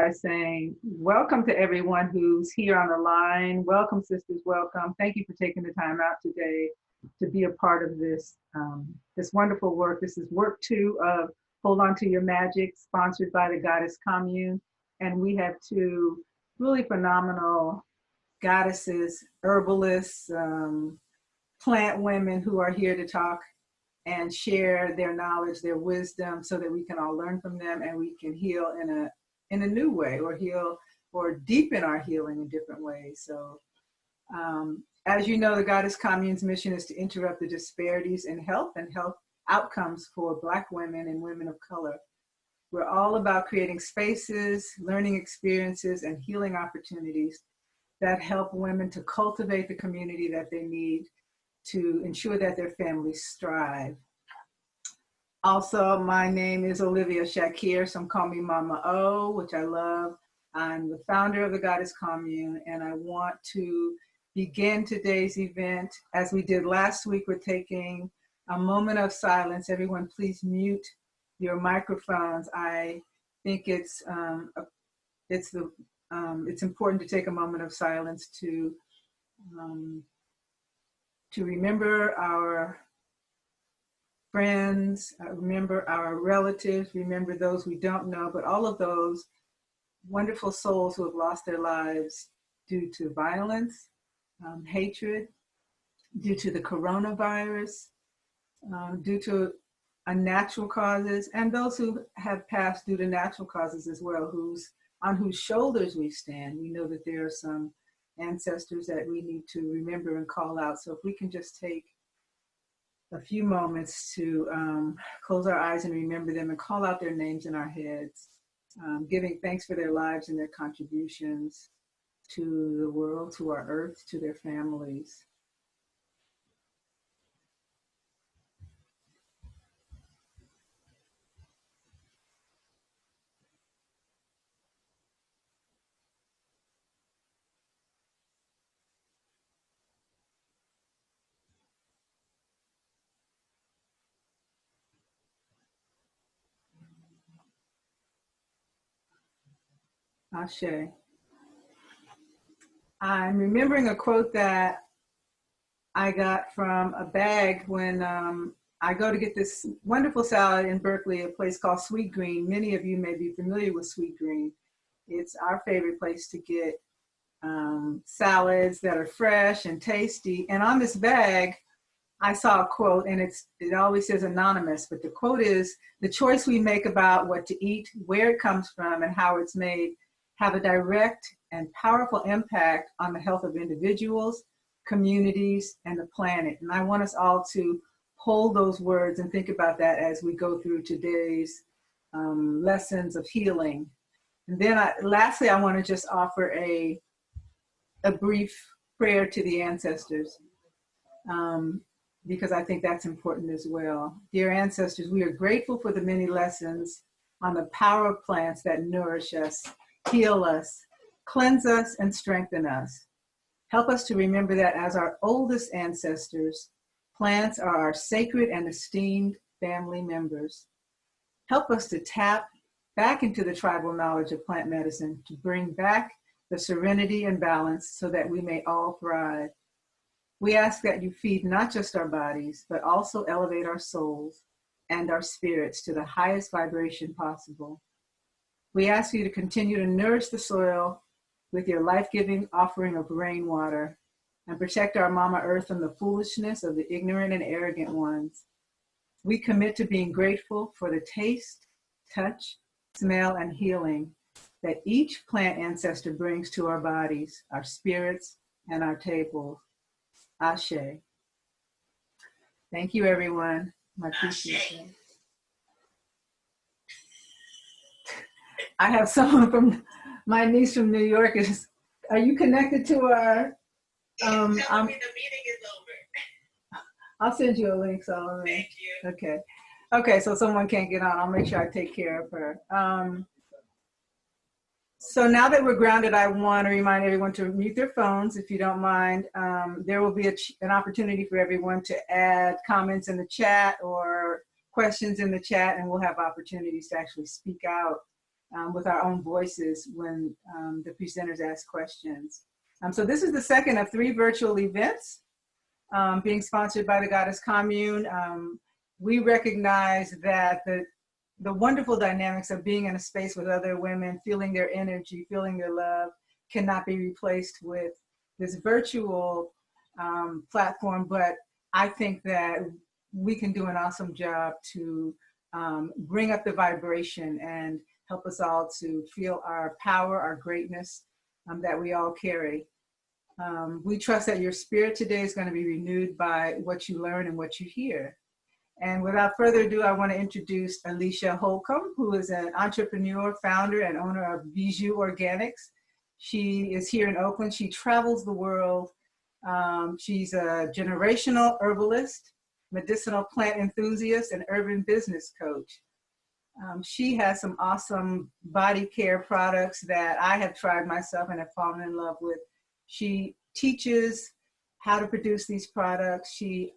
by saying welcome to everyone who's here on the line. Welcome, sisters, welcome. Thank you for taking the time out today to be a part of this wonderful work. This is work 2 of Hold On to Your Magic, sponsored by the Goddess Commune. And we have 2 really phenomenal goddesses, herbalists, plant women who are here to talk and share their knowledge, their wisdom, so that we can all learn from them and we can heal in a new way, or heal or deepen our healing in different ways. So as you know, the Goddess Commune's mission is to interrupt the disparities in health and health outcomes for Black women and women of color. We're all about creating spaces, learning experiences, and healing opportunities that help women to cultivate the community that they need to ensure that their families thrive. Also, my name is Olivia Shakir. Some call me Mama O, which I love. I'm the founder of the Goddess Commune, and I want to begin today's event as we did last week. We're taking a moment of silence. Everyone, please mute your microphones. I think it's important to take a moment of silence to remember our friends, remember our relatives, remember those we don't know, but all of those wonderful souls who have lost their lives due to violence, hatred, due to the coronavirus, due to unnatural causes, and those who have passed due to natural causes as well, on whose shoulders we stand. We know that there are some ancestors that we need to remember and call out. So if we can just take a few moments to close our eyes and remember them and call out their names in our heads, giving thanks for their lives and their contributions to the world, to our earth, to their families. Ashe. I'm remembering a quote that I got from a bag when I go to get this wonderful salad in Berkeley, a place called Sweet Green. Many of you may be familiar with Sweet Green. It's our favorite place to get salads that are fresh and tasty. And on this bag, I saw a quote, and it always says anonymous, but the quote is, "The choice we make about what to eat, where it comes from, and how it's made have a direct and powerful impact on the health of individuals, communities, and the planet." And I want us all to hold those words and think about that as we go through today's lessons of healing. And then lastly, I want to just offer a brief prayer to the ancestors, because I think that's important as well. Dear ancestors, we are grateful for the many lessons on the power of plants that nourish us, heal us, cleanse us, and strengthen us. Help us to remember that as our oldest ancestors, plants are our sacred and esteemed family members. Help us to tap back into the tribal knowledge of plant medicine to bring back the serenity and balance so that we may all thrive. We ask that you feed not just our bodies, but also elevate our souls and our spirits to the highest vibration possible. We ask you to continue to nourish the soil with your life-giving offering of rainwater and protect our Mama Earth from the foolishness of the ignorant and arrogant ones. We commit to being grateful for the taste, touch, smell, and healing that each plant ancestor brings to our bodies, our spirits, and our tables. Ashe. Thank you, everyone. I appreciate it. I have someone from, my niece from New York are you connected to our, tell me the meeting is over. I'll send you a link, so. Thank you. Okay. Okay, so someone can't get on. I'll make sure I take care of her. So now that we're grounded, I want to remind everyone to mute their phones, if you don't mind. There will be an opportunity for everyone to add comments in the chat or questions in the chat, and we'll have opportunities to actually speak out with our own voices when the presenters ask questions. So this is the second of 3 virtual events being sponsored by the Goddess Commune. We recognize that the wonderful dynamics of being in a space with other women, feeling their energy, feeling their love, cannot be replaced with this virtual platform. But I think that we can do an awesome job to bring up the vibration and help us all to feel our power, our greatness that we all carry. We trust that your spirit today is going to be renewed by what you learn and what you hear. And without further ado, I want to introduce Alicia Holcombe, who is an entrepreneur, founder, and owner of Bijou Organics. She is here in Oakland. She travels the world. She's a generational herbalist, medicinal plant enthusiast, and urban business coach. She has some awesome body care products that I have tried myself and have fallen in love with. She teaches how to produce these products. She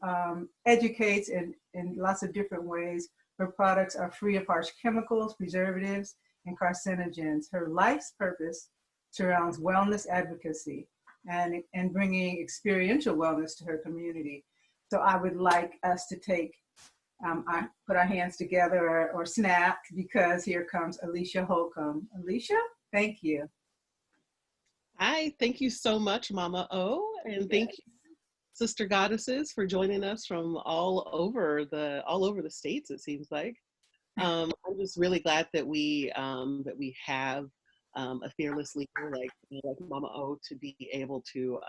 educates in lots of different ways. Her products are free of harsh chemicals, preservatives, and carcinogens. Her life's purpose surrounds wellness advocacy and bringing experiential wellness to her community. So I would like us to put our hands together or snap, because here comes Alicia Holcombe. Alicia, thank you. Hi, thank you so much, Mama O, and thank you, Sister Goddesses, for joining us from all over the states. It seems like I'm just really glad that we have a fearless leader like Mama O to be able to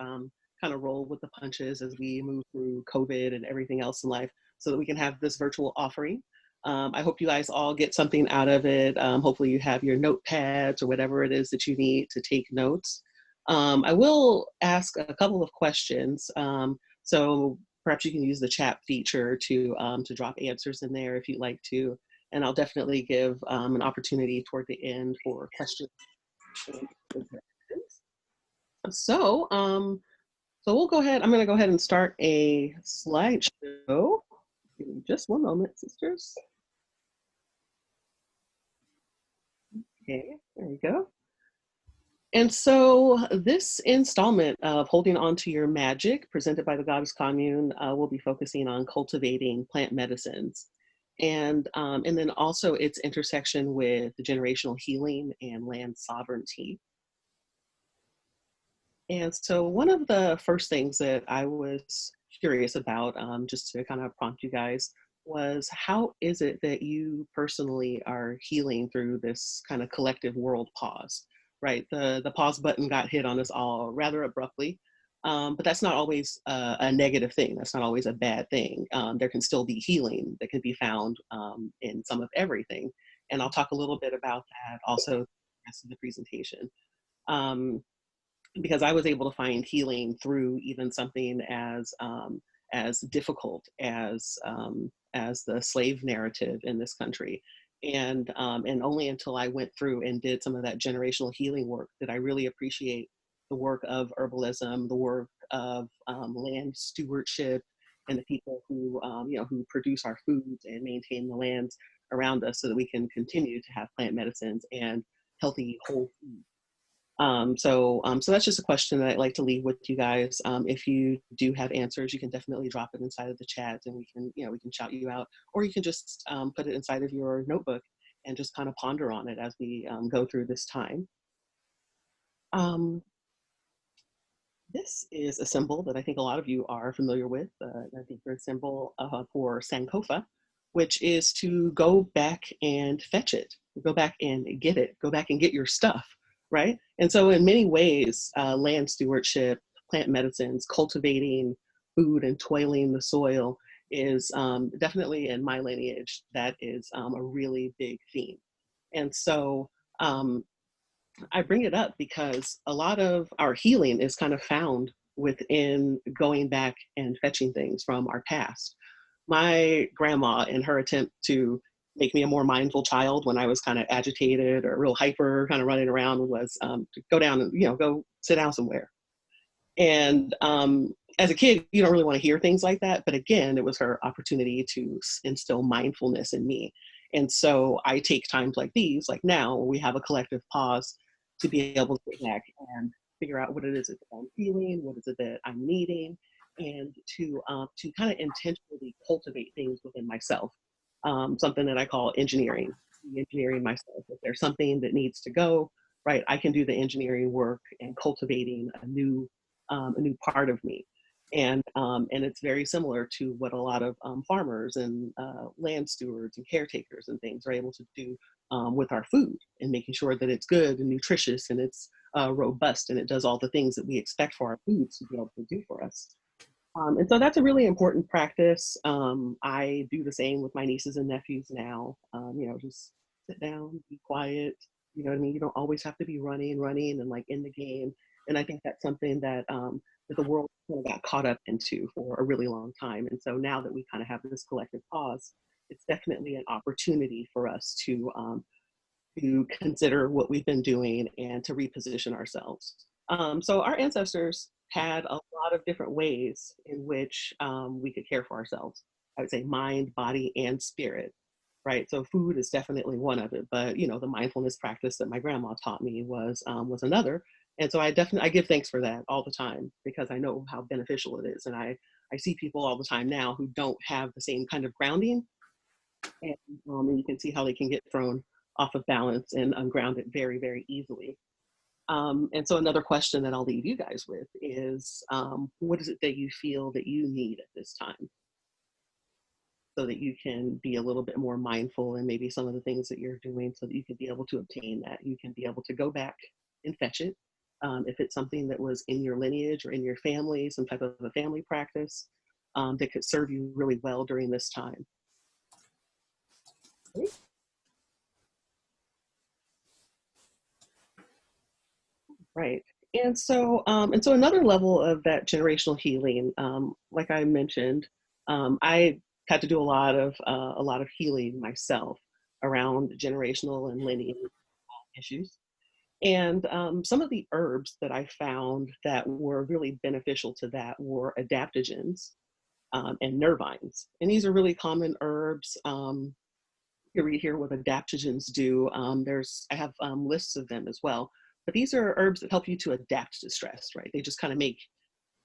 kind of roll with the punches as we move through COVID and everything else in life, so that we can have this virtual offering. I hope you guys all get something out of it. Hopefully you have your notepads or whatever it is that you need to take notes. I will ask a couple of questions. So perhaps you can use the chat feature to drop answers in there if you'd like to. And I'll definitely give an opportunity toward the end for questions. So we'll go ahead. I'm going to go ahead and start a slideshow. Give me just one moment, sisters. Okay, there we go. And so this installment of Holding On to Your Magic, presented by the Goddess Commune, will be focusing on cultivating plant medicines, and then also its intersection with generational healing and land sovereignty. And so one of the first things that I was curious about, just to kind of prompt you guys, was how is it that you personally are healing through this kind of collective world pause? Right, the pause button got hit on us all rather abruptly, but that's not always a negative thing. That's not always a bad thing. There can still be healing that can be found in some of everything, and I'll talk a little bit about that also the rest of the presentation, because I was able to find healing through even something as difficult as the slave narrative in this country. And only until I went through and did some of that generational healing work did I really appreciate the work of herbalism, the work of land stewardship, and the people who who produce our foods and maintain the lands around us, so that we can continue to have plant medicines and healthy whole food. So that's just a question that I'd like to leave with you guys. If you do have answers, you can definitely drop it inside of the chat, and we can shout you out, or you can just put it inside of your notebook and just kind of ponder on it as we go through this time. This is a symbol that I think a lot of you are familiar with. I think the symbol for Sankofa, which is to go back and fetch it, go back and get it, go back and get your stuff. Right? And so in many ways, land stewardship, plant medicines, cultivating food and toiling the soil is definitely in my lineage, that is a really big theme. And so I bring it up because a lot of our healing is kind of found within going back and fetching things from our past. My grandma, in her attempt to make me a more mindful child when I was kind of agitated or real hyper, kind of running around, was to go down and, go sit down somewhere. And as a kid, you don't really want to hear things like that. But again, it was her opportunity to instill mindfulness in me. And so I take times like these, like now, where we have a collective pause, to be able to get back and figure out what it is that I'm feeling, what is it that I'm needing, and to kind of intentionally cultivate things within myself. Something that I call engineering myself. If there's something that needs to go, right, I can do the engineering work and cultivating a new part of me. And it's very similar to what a lot of farmers and land stewards and caretakers and things are able to do with our food, and making sure that it's good and nutritious and it's robust and it does all the things that we expect for our foods to be able to do for us. And so that's a really important practice. I do the same with my nieces and nephews now. Just sit down, be quiet. You know what I mean? You don't always have to be running and like in the game. And I think that's something that the world kind of got caught up into for a really long time. And so now that we kind of have this collective pause, it's definitely an opportunity for us to consider what we've been doing and to reposition ourselves. So our ancestors had a lot of different ways in which we could care for ourselves. I would say mind, body, and spirit, right? So food is definitely one of it, but the mindfulness practice that my grandma taught me was another. And so I give thanks for that all the time, because I know how beneficial it is. And I see people all the time now who don't have the same kind of grounding, and you can see how they can get thrown off of balance and ungrounded very, very easily. And so another question that I'll leave you guys with is, what is it that you feel that you need at this time, so that you can be a little bit more mindful and maybe some of the things that you're doing, so that you can be able to obtain that. You can be able to go back and fetch it. If it's something that was in your lineage or in your family, some type of a family practice that could serve you really well during this time. Right. And so another level of that generational healing, like I mentioned, I had to do a lot of healing myself around generational and lineage issues. And some of the herbs that I found that were really beneficial to that were adaptogens and nervines. And these are really common herbs. You read here what adaptogens do. I have lists of them as well. But these are herbs that help you to adapt to stress, right? They just kind of make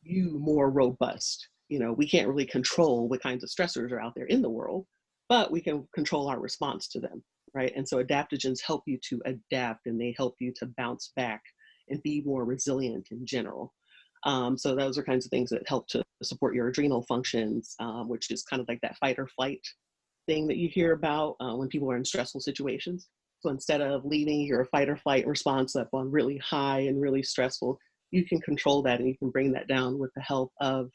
you more robust. We can't really control what kinds of stressors are out there in the world, but we can control our response to them, right? And so adaptogens help you to adapt, and they help you to bounce back and be more resilient in general. So those are kinds of things that help to support your adrenal functions, which is kind of like that fight or flight thing that you hear about when people are in stressful situations. So instead of leaving your fight or flight response up on really high and really stressful, you can control that, and you can bring that down with the help of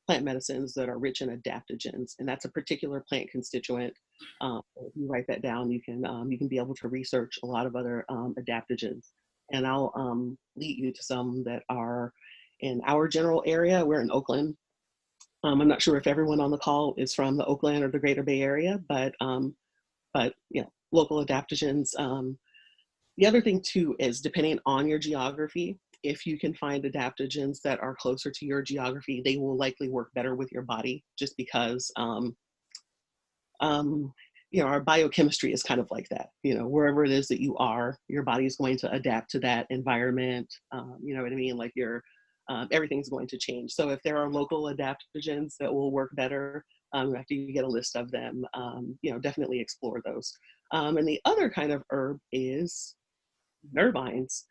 plant medicines that are rich in adaptogens. And that's a particular plant constituent. If you write that down, you can be able to research a lot of other adaptogens. And I'll lead you to some that are in our general area. We're in Oakland. I'm not sure if everyone on the call is from the Oakland or the Greater Bay Area, but local adaptogens. The other thing too is, depending on your geography, if you can find adaptogens that are closer to your geography, they will likely work better with your body, just because our biochemistry is kind of like that. Wherever it is that you are, your body is going to adapt to that environment. You know what I mean? Like everything's going to change. So if there are local adaptogens that will work better, after you get a list of them, definitely explore those. And the other kind of herb is nervines.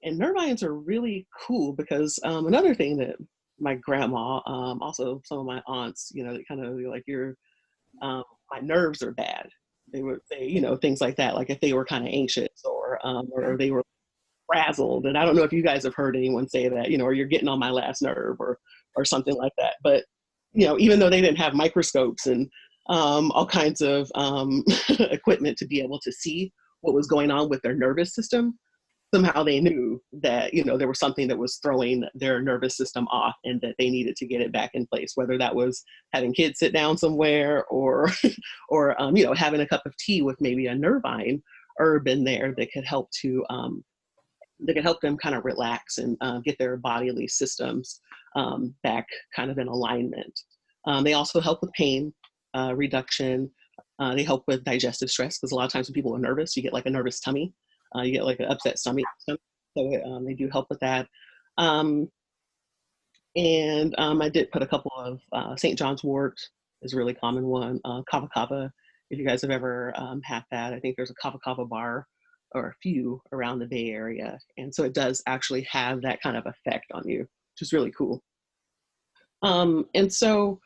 And nervines are really cool because another thing that my grandma, also some of my aunts, they kind of like, my nerves are bad. They would say, things like that, like if they were kind of anxious or they were frazzled. And I don't know if you guys have heard anyone say that, or you're getting on my last nerve or something like that. But, even though they didn't have microscopes and all kinds of equipment to be able to see what was going on with their nervous system, somehow they knew that, there was something that was throwing their nervous system off, and that they needed to get it back in place, whether that was having kids sit down somewhere or having a cup of tea with maybe a nervine herb in there that could help them kind of relax and get their bodily systems back kind of in alignment. They also help with pain reduction, They help with digestive stress because a lot of times when people are nervous, you get like a nervous tummy, you get like an upset stomach. So they do help with that. Um, I did put a couple of St. John's wort is a really common one. Kava kava, if you guys have ever had that, I think there's a kava kava bar or a few around the Bay Area. And so it does actually have that kind of effect on you, which is really cool. And so,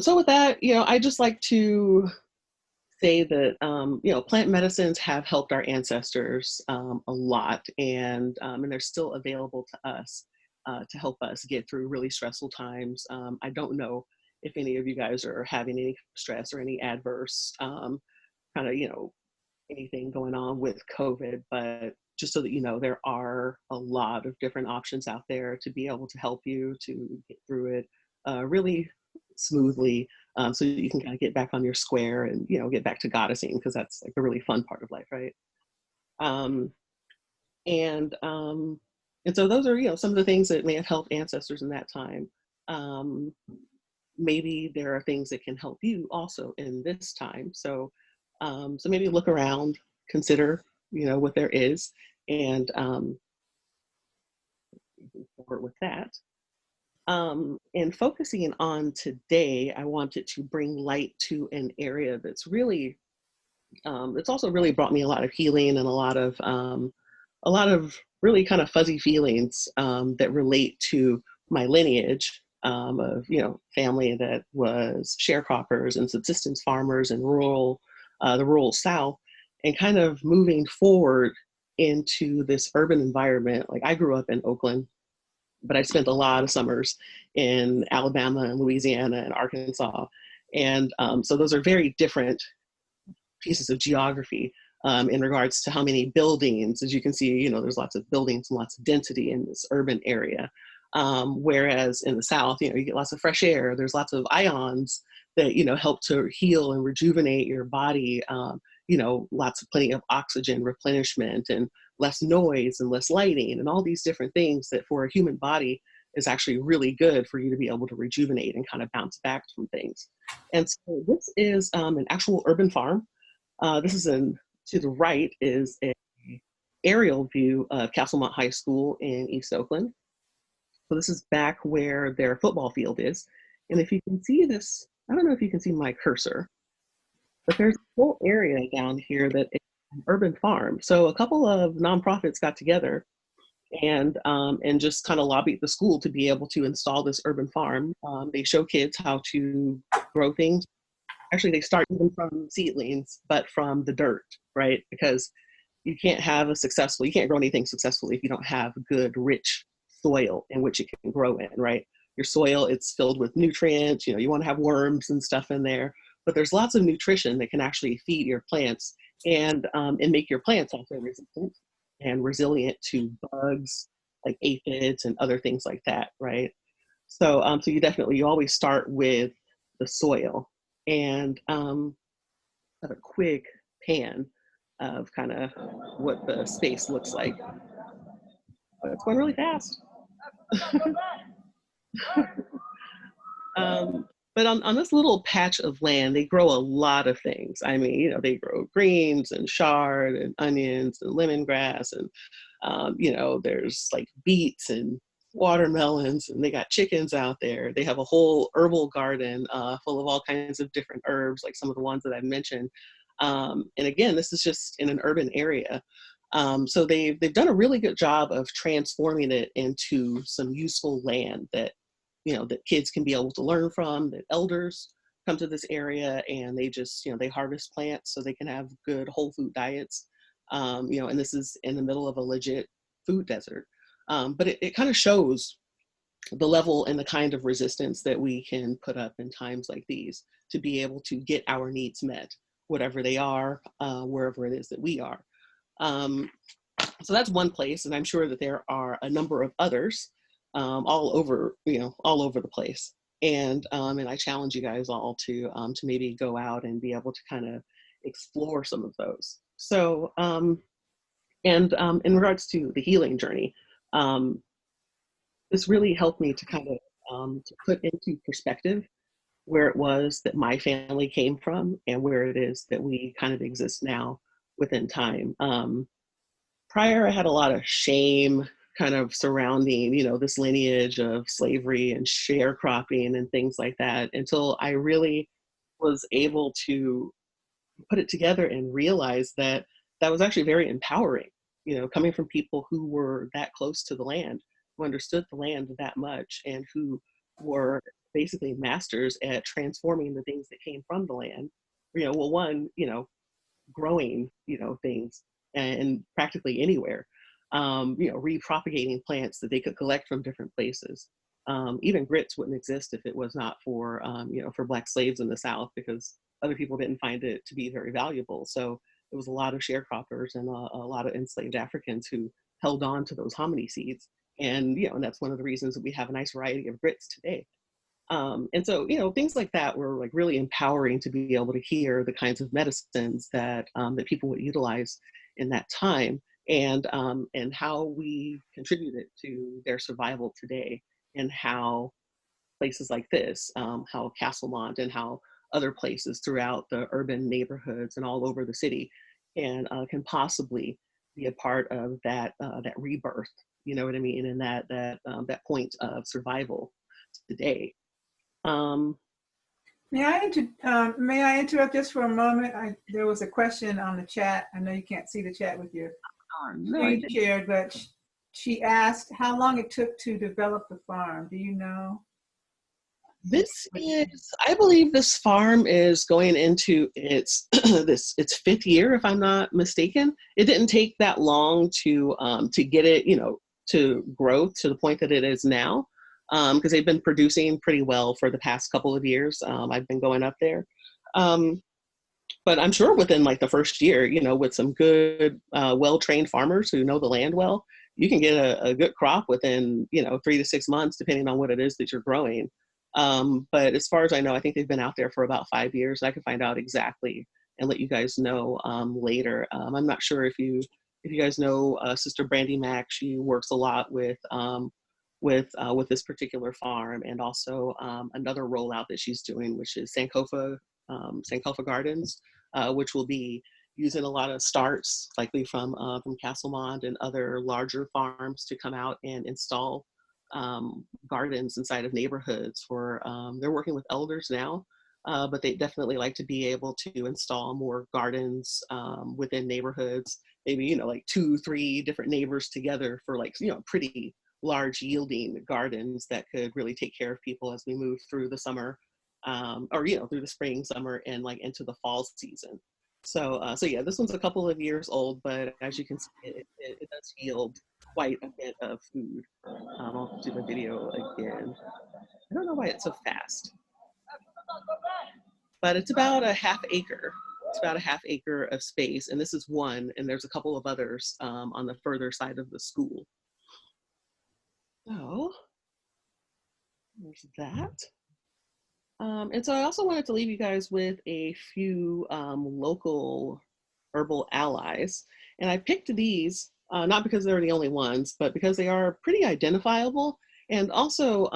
so with that, I just like to say that, plant medicines have helped our ancestors a lot, and they're still available to us to help us get through really stressful times. I don't know if any of you guys are having any stress or any adverse kind of, anything going on with COVID, but just so that you know, there are a lot of different options out there to be able to help you to get through it really smoothly, so you can kind of get back on your square and get back to goddessing, because that's like the really fun part of life, right? Um, and um, and so those are some of the things that may have helped ancestors in that time. Um, Maybe there are things that can help you also in this time. So so maybe look around, consider what there is, and move forward with that. And focusing on today, I wanted to bring light to an area that's really, it's also really brought me a lot of healing and a lot of really kind of fuzzy feelings that relate to my lineage of, family that was sharecroppers and subsistence farmers in the rural South, and kind of moving forward into this urban environment. Like, I grew up in Oakland, but I spent a lot of summers in Alabama and Louisiana and Arkansas. And so those are very different pieces of geography in regards to how many buildings. As you can see, there's lots of buildings and lots of density in this urban area. Whereas in the South, you get lots of fresh air. There's lots of ions that, help to heal and rejuvenate your body. Plenty of oxygen replenishment and less noise and less lighting and all these different things that for a human body is actually really good for you to be able to rejuvenate and kind of bounce back from things. And so this is an actual urban farm. This is to the right is a aerial view of Castlemont High School in East Oakland. So this is back where their football field is. And if you can see this, I don't know if you can see my cursor, but there's a whole area down here that is an urban farm. So a couple of nonprofits got together and just kind of lobbied the school to be able to install this urban farm. They show kids how to grow things. Actually, they start even from seedlings, but from the dirt, right? Because you can't grow anything successfully if you don't have good, rich soil in which it can grow in, right? Your soil, it's filled with nutrients. You want to have worms and stuff in there, but there's lots of nutrition that can actually feed your plants and make your plants also resistant and resilient to bugs like aphids and other things like that, right? So, so you always start with the soil. And have a quick pan of kind of what the space looks like. But it's going really fast. But on this little patch of land, they grow a lot of things. I mean, they grow greens and chard and onions and lemongrass and, there's like beets and watermelons, and they got chickens out there. They have a whole herbal garden full of all kinds of different herbs, like some of the ones that I've mentioned. And again, this is just in an urban area. So they've done a really good job of transforming it into some useful land that that kids can be able to learn from, that elders come to this area and they just, they harvest plants so they can have good whole food diets. And this is in the middle of a legit food desert. But it kind of shows the level and the kind of resistance that we can put up in times like these to be able to get our needs met, whatever they are, wherever it is that we are. So that's one place, and I'm sure that there are a number of others all over the place. And I challenge you guys all to maybe go out and be able to kind of explore some of those. So, in regards to the healing journey, this really helped me to kind of to put into perspective where it was that my family came from and where it is that we kind of exist now within time. Prior, I had a lot of shame kind of surrounding, this lineage of slavery and sharecropping and things like that until I really was able to put it together and realize that that was actually very empowering, coming from people who were that close to the land, who understood the land that much, and who were basically masters at transforming the things that came from the land. Well, one, growing, things and practically anywhere, repropagating plants that they could collect from different places. Even grits wouldn't exist if it was not for, for Black slaves in the South, because other people didn't find it to be very valuable. So it was a lot of sharecroppers and a lot of enslaved Africans who held on to those hominy seeds. And, and that's one of the reasons that we have a nice variety of grits today. And so, things like that were like really empowering to be able to hear the kinds of medicines that that people would utilize in that time, and how we contributed to their survival today, and how places like this, how Castlemont and how other places throughout the urban neighborhoods and all over the city can possibly be a part of that that rebirth. You know what I mean? And that point of survival today. May I interrupt just for a moment? There was a question on the chat. I know you can't see the chat with your screen shared, but she asked how long it took to develop the farm. Do you know? I believe this farm is going into its its fifth year, if I'm not mistaken. It didn't take that long to get it, to grow to the point that it is now, because they've been producing pretty well for the past couple of years. I've been going up there. But I'm sure within like the first year, with some good, well-trained farmers who know the land well, you can get a good crop within, 3 to 6 months, depending on what it is that you're growing. But as far as I know, I think they've been out there for about 5 years. I can find out exactly and let you guys know later. I'm not sure if you guys know Sister Brandy Mack. She works a lot with this particular farm, and also another rollout that she's doing, which is Sankofa Gardens, which will be using a lot of starts, likely from Castlemont and other larger farms, to come out and install gardens inside of neighborhoods. They're working with elders now, but they definitely like to be able to install more gardens within neighborhoods. Maybe like 2-3 different neighbors together for like pretty large yielding gardens that could really take care of people as we move through the summer, or through the spring, summer, and like into the fall season. So yeah, this one's a couple of years old, but as you can see, it does yield quite a bit of food. I'll do the video again. I don't know why it's so fast, but it's about a half acre. It's about a half acre of space, and this is one, and there's a couple of others on the further side of the school. So there's that. And so I also wanted to leave you guys with a few local herbal allies. And I picked these, not because they're the only ones, but because they are pretty identifiable. And also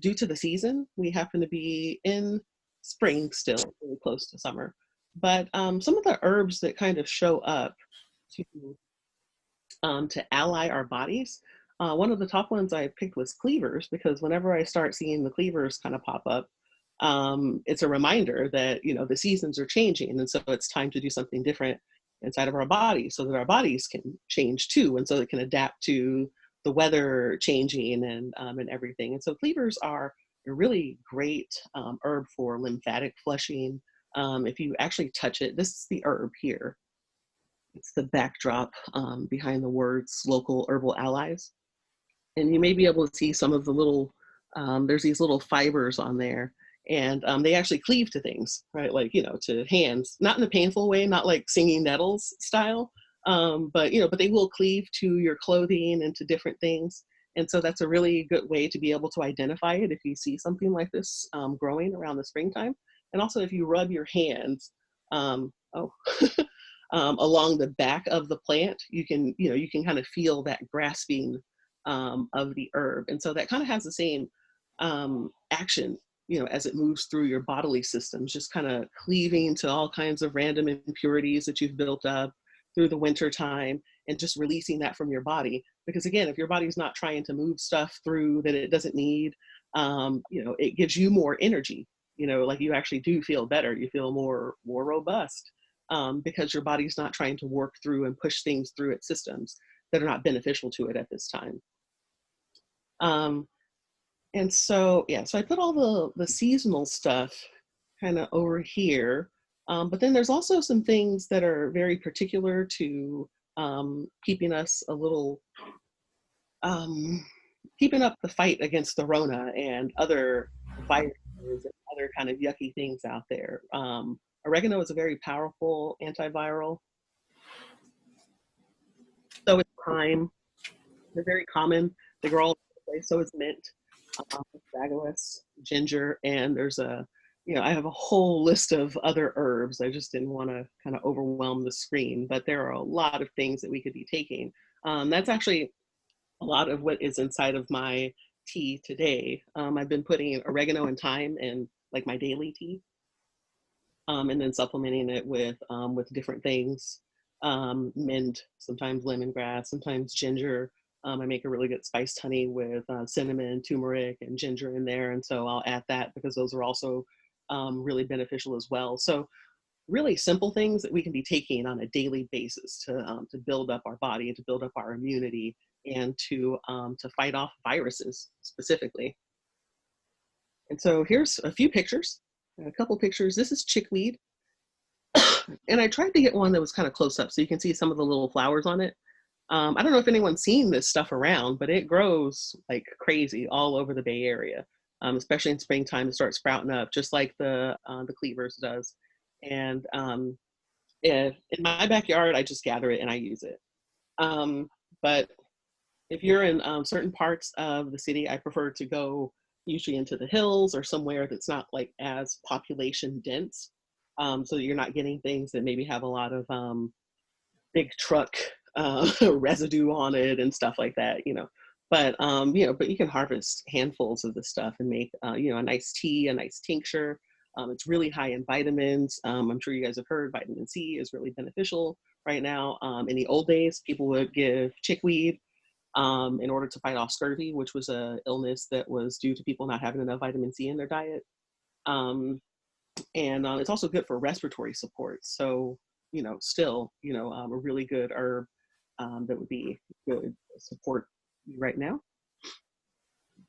due to the season, we happen to be in spring still, really close to summer. But some of the herbs that kind of show up to ally our bodies, one of the top ones I picked was cleavers, because whenever I start seeing the cleavers kind of pop up, it's a reminder that the seasons are changing, and so it's time to do something different inside of our bodies, so that our bodies can change too, and so it can adapt to the weather changing and everything. And so cleavers are a really great herb for lymphatic flushing. If you actually touch it, this is the herb here. It's the backdrop behind the words local herbal allies. And you may be able to see some of the little, there's these little fibers on there, and they actually cleave to things, right? Like, to hands, not in a painful way, not like singing nettles style, but they will cleave to your clothing and to different things. And so that's a really good way to be able to identify it if you see something like this growing around the springtime. And also if you rub your hands, along the back of the plant, you can kind of feel that grasping of the herb. And so that kind of has the same action as it moves through your bodily systems, just kind of cleaving to all kinds of random impurities that you've built up through the winter time, and just releasing that from your body. Because again, if your body's not trying to move stuff through that it doesn't need, it gives you more energy. Like you actually do feel better. You feel more robust, because your body's not trying to work through and push things through its systems that are not beneficial to it at this time. And so, yeah, so I put all the seasonal stuff kind of over here. But then there's also some things that are very particular to keeping us a little, keeping up the fight against the Rona and other viruses and other kind of yucky things out there. Oregano is a very powerful antiviral. So is thyme. They're very common. They grow all over the place. So is mint, astragalus, ginger, and there's I have a whole list of other herbs. I just didn't want to kind of overwhelm the screen, but there are a lot of things that we could be taking. That's actually a lot of what is inside of my tea today. I've been putting oregano and thyme in like my daily tea, and then supplementing it with different things. Mint, sometimes lemongrass, sometimes ginger. I make a really good spiced honey with cinnamon, turmeric, and ginger in there. And so I'll add that because those are also really beneficial as well. So really simple things that we can be taking on a daily basis to build up our body and to build up our immunity and to fight off viruses specifically. And so here's a few pictures, a couple pictures. This is chickweed. And I tried to get one that was kind of close up so you can see some of the little flowers on it. I don't know if anyone's seen this stuff around, but it grows like crazy all over the Bay Area, especially in springtime. It starts sprouting up just like the cleavers does. And in my backyard, I just gather it and I use it. But if you're in certain parts of the city, I prefer to go usually into the hills or somewhere that's not like as population dense, so that you're not getting things that maybe have a lot of big truck residue on it and stuff like that, But but you can harvest handfuls of this stuff and make a nice tea, a nice tincture. It's really high in vitamins. I'm sure you guys have heard vitamin C is really beneficial right now. In the old days, people would give chickweed in order to fight off scurvy, which was an illness that was due to people not having enough vitamin C in their diet. And it's also good for respiratory support. So, still, a really good herb that would be good to support you right now.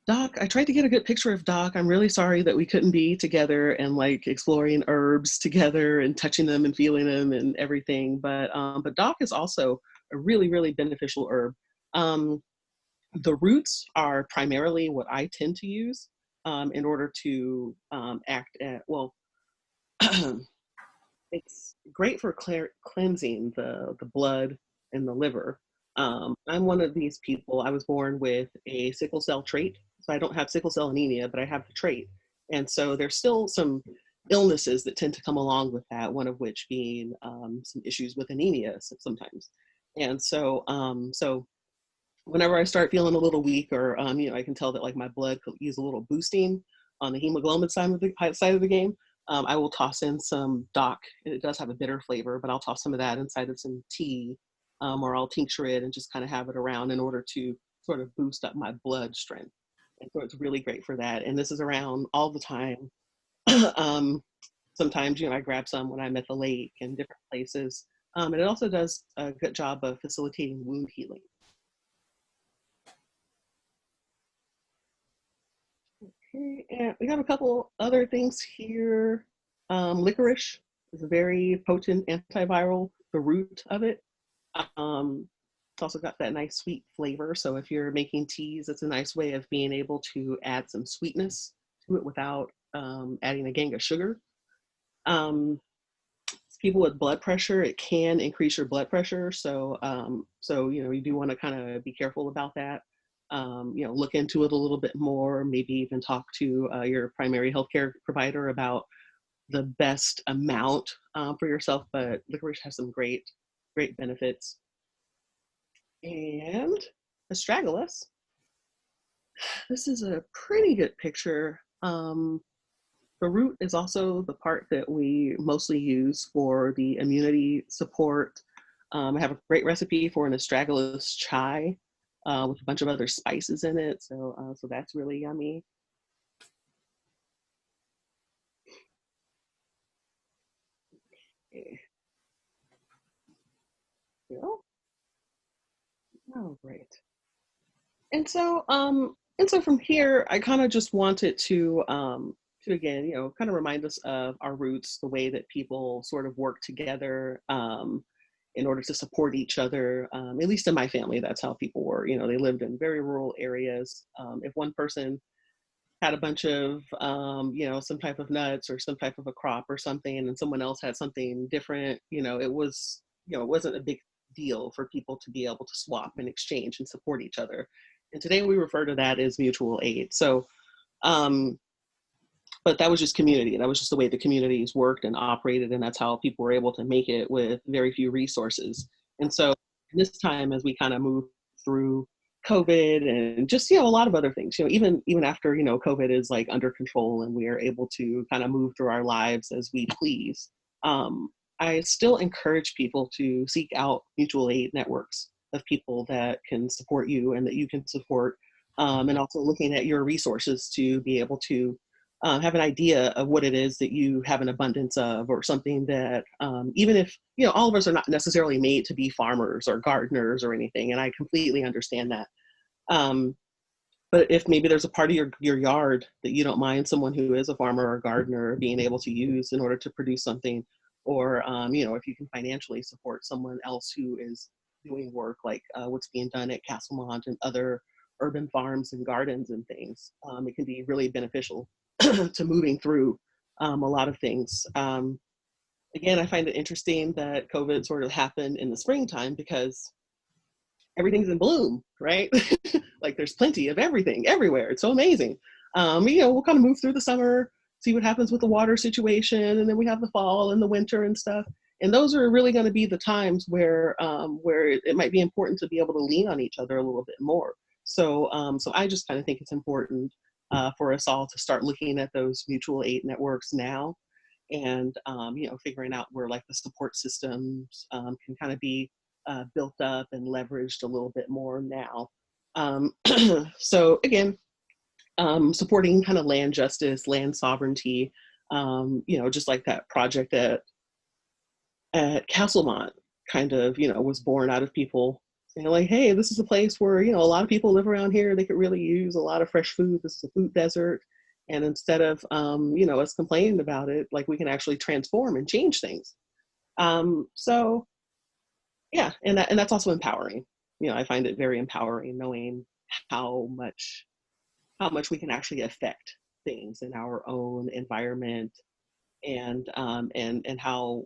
Doc, I tried to get a good picture of Doc. I'm really sorry that we couldn't be together and like exploring herbs together and touching them and feeling them and everything. But Doc is also a really, really beneficial herb. The roots are primarily what I tend to use in order to act at, well, it's great for cleansing the blood and the liver. I'm one of these people. I was born with a sickle cell trait. So I don't have sickle cell anemia, but I have the trait. And so there's still some illnesses that tend to come along with that, one of which being some issues with anemia sometimes. And so, whenever I start feeling a little weak or, I can tell that like my blood could use a little boosting on the hemoglobin side of the game, I will toss in some Doc. It does have a bitter flavor, but I'll toss some of that inside of some tea, or I'll tincture it and just kind of have it around in order to sort of boost up my blood strength. And so it's really great for that. And this is around all the time. Sometimes, I grab some when I'm at the lake and different places. And it also does a good job of facilitating wound healing. Okay, and we have a couple other things here. Licorice is a very potent antiviral, the root of it. It's also got that nice sweet flavor. So if you're making teas, it's a nice way of being able to add some sweetness to it without adding a gang of sugar. People with blood pressure, it can increase your blood pressure. So, you do want to kind of be careful about that. Look into it a little bit more, maybe even talk to your primary healthcare provider about the best amount for yourself, but licorice has some great benefits. And astragalus. This is a pretty good picture. The root is also the part that we mostly use for the immunity support. I have a great recipe for an astragalus chai with a bunch of other spices in it. So that's really yummy. Okay. Oh, great. And so from here, I kind of just wanted to again, kind of remind us of our roots, the way that people sort of work together in order to support each other. At least in my family, that's how people were. They lived in very rural areas. If one person had a bunch of, some type of nuts or some type of a crop or something, and someone else had something different, it wasn't a big deal for people to be able to swap and exchange and support each other. And today we refer to that as mutual aid. So, but that was just community. That was just the way the communities worked and operated. And that's how people were able to make it with very few resources. And so this time, as we kind of move through COVID and just, a lot of other things, even after, COVID is like under control and we are able to kind of move through our lives as we please. I still encourage people to seek out mutual aid networks of people that can support you and that you can support, and also looking at your resources to be able to have an idea of what it is that you have an abundance of, or something that even if, all of us are not necessarily made to be farmers or gardeners or anything, and I completely understand that. But if maybe there's a part of your yard that you don't mind someone who is a farmer or gardener being able to use in order to produce something, or if you can financially support someone else who is doing work like what's being done at Castlemont and other urban farms and gardens and things, it can be really beneficial to moving through a lot of things. Again, I find it interesting that COVID sort of happened in the springtime because everything's in bloom, right? Like there's plenty of everything everywhere. It's so amazing. We'll kind of move through the summer, see what happens with the water situation, and then we have the fall and the winter and stuff. And those are really going to be the times where it might be important to be able to lean on each other a little bit more. So I just kind of think it's important for us all to start looking at those mutual aid networks now, and figuring out where like the support systems can kind of be built up and leveraged a little bit more now. So again, supporting kind of land justice, land sovereignty, just like that project at Castlemont kind of, was born out of people saying like, hey, this is a place where, a lot of people live around here. They could really use a lot of fresh food. This is a food desert. And instead of, us complaining about it, like we can actually transform and change things. So yeah, and that's also empowering. I find it very empowering knowing how much we can actually affect things in our own environment, and how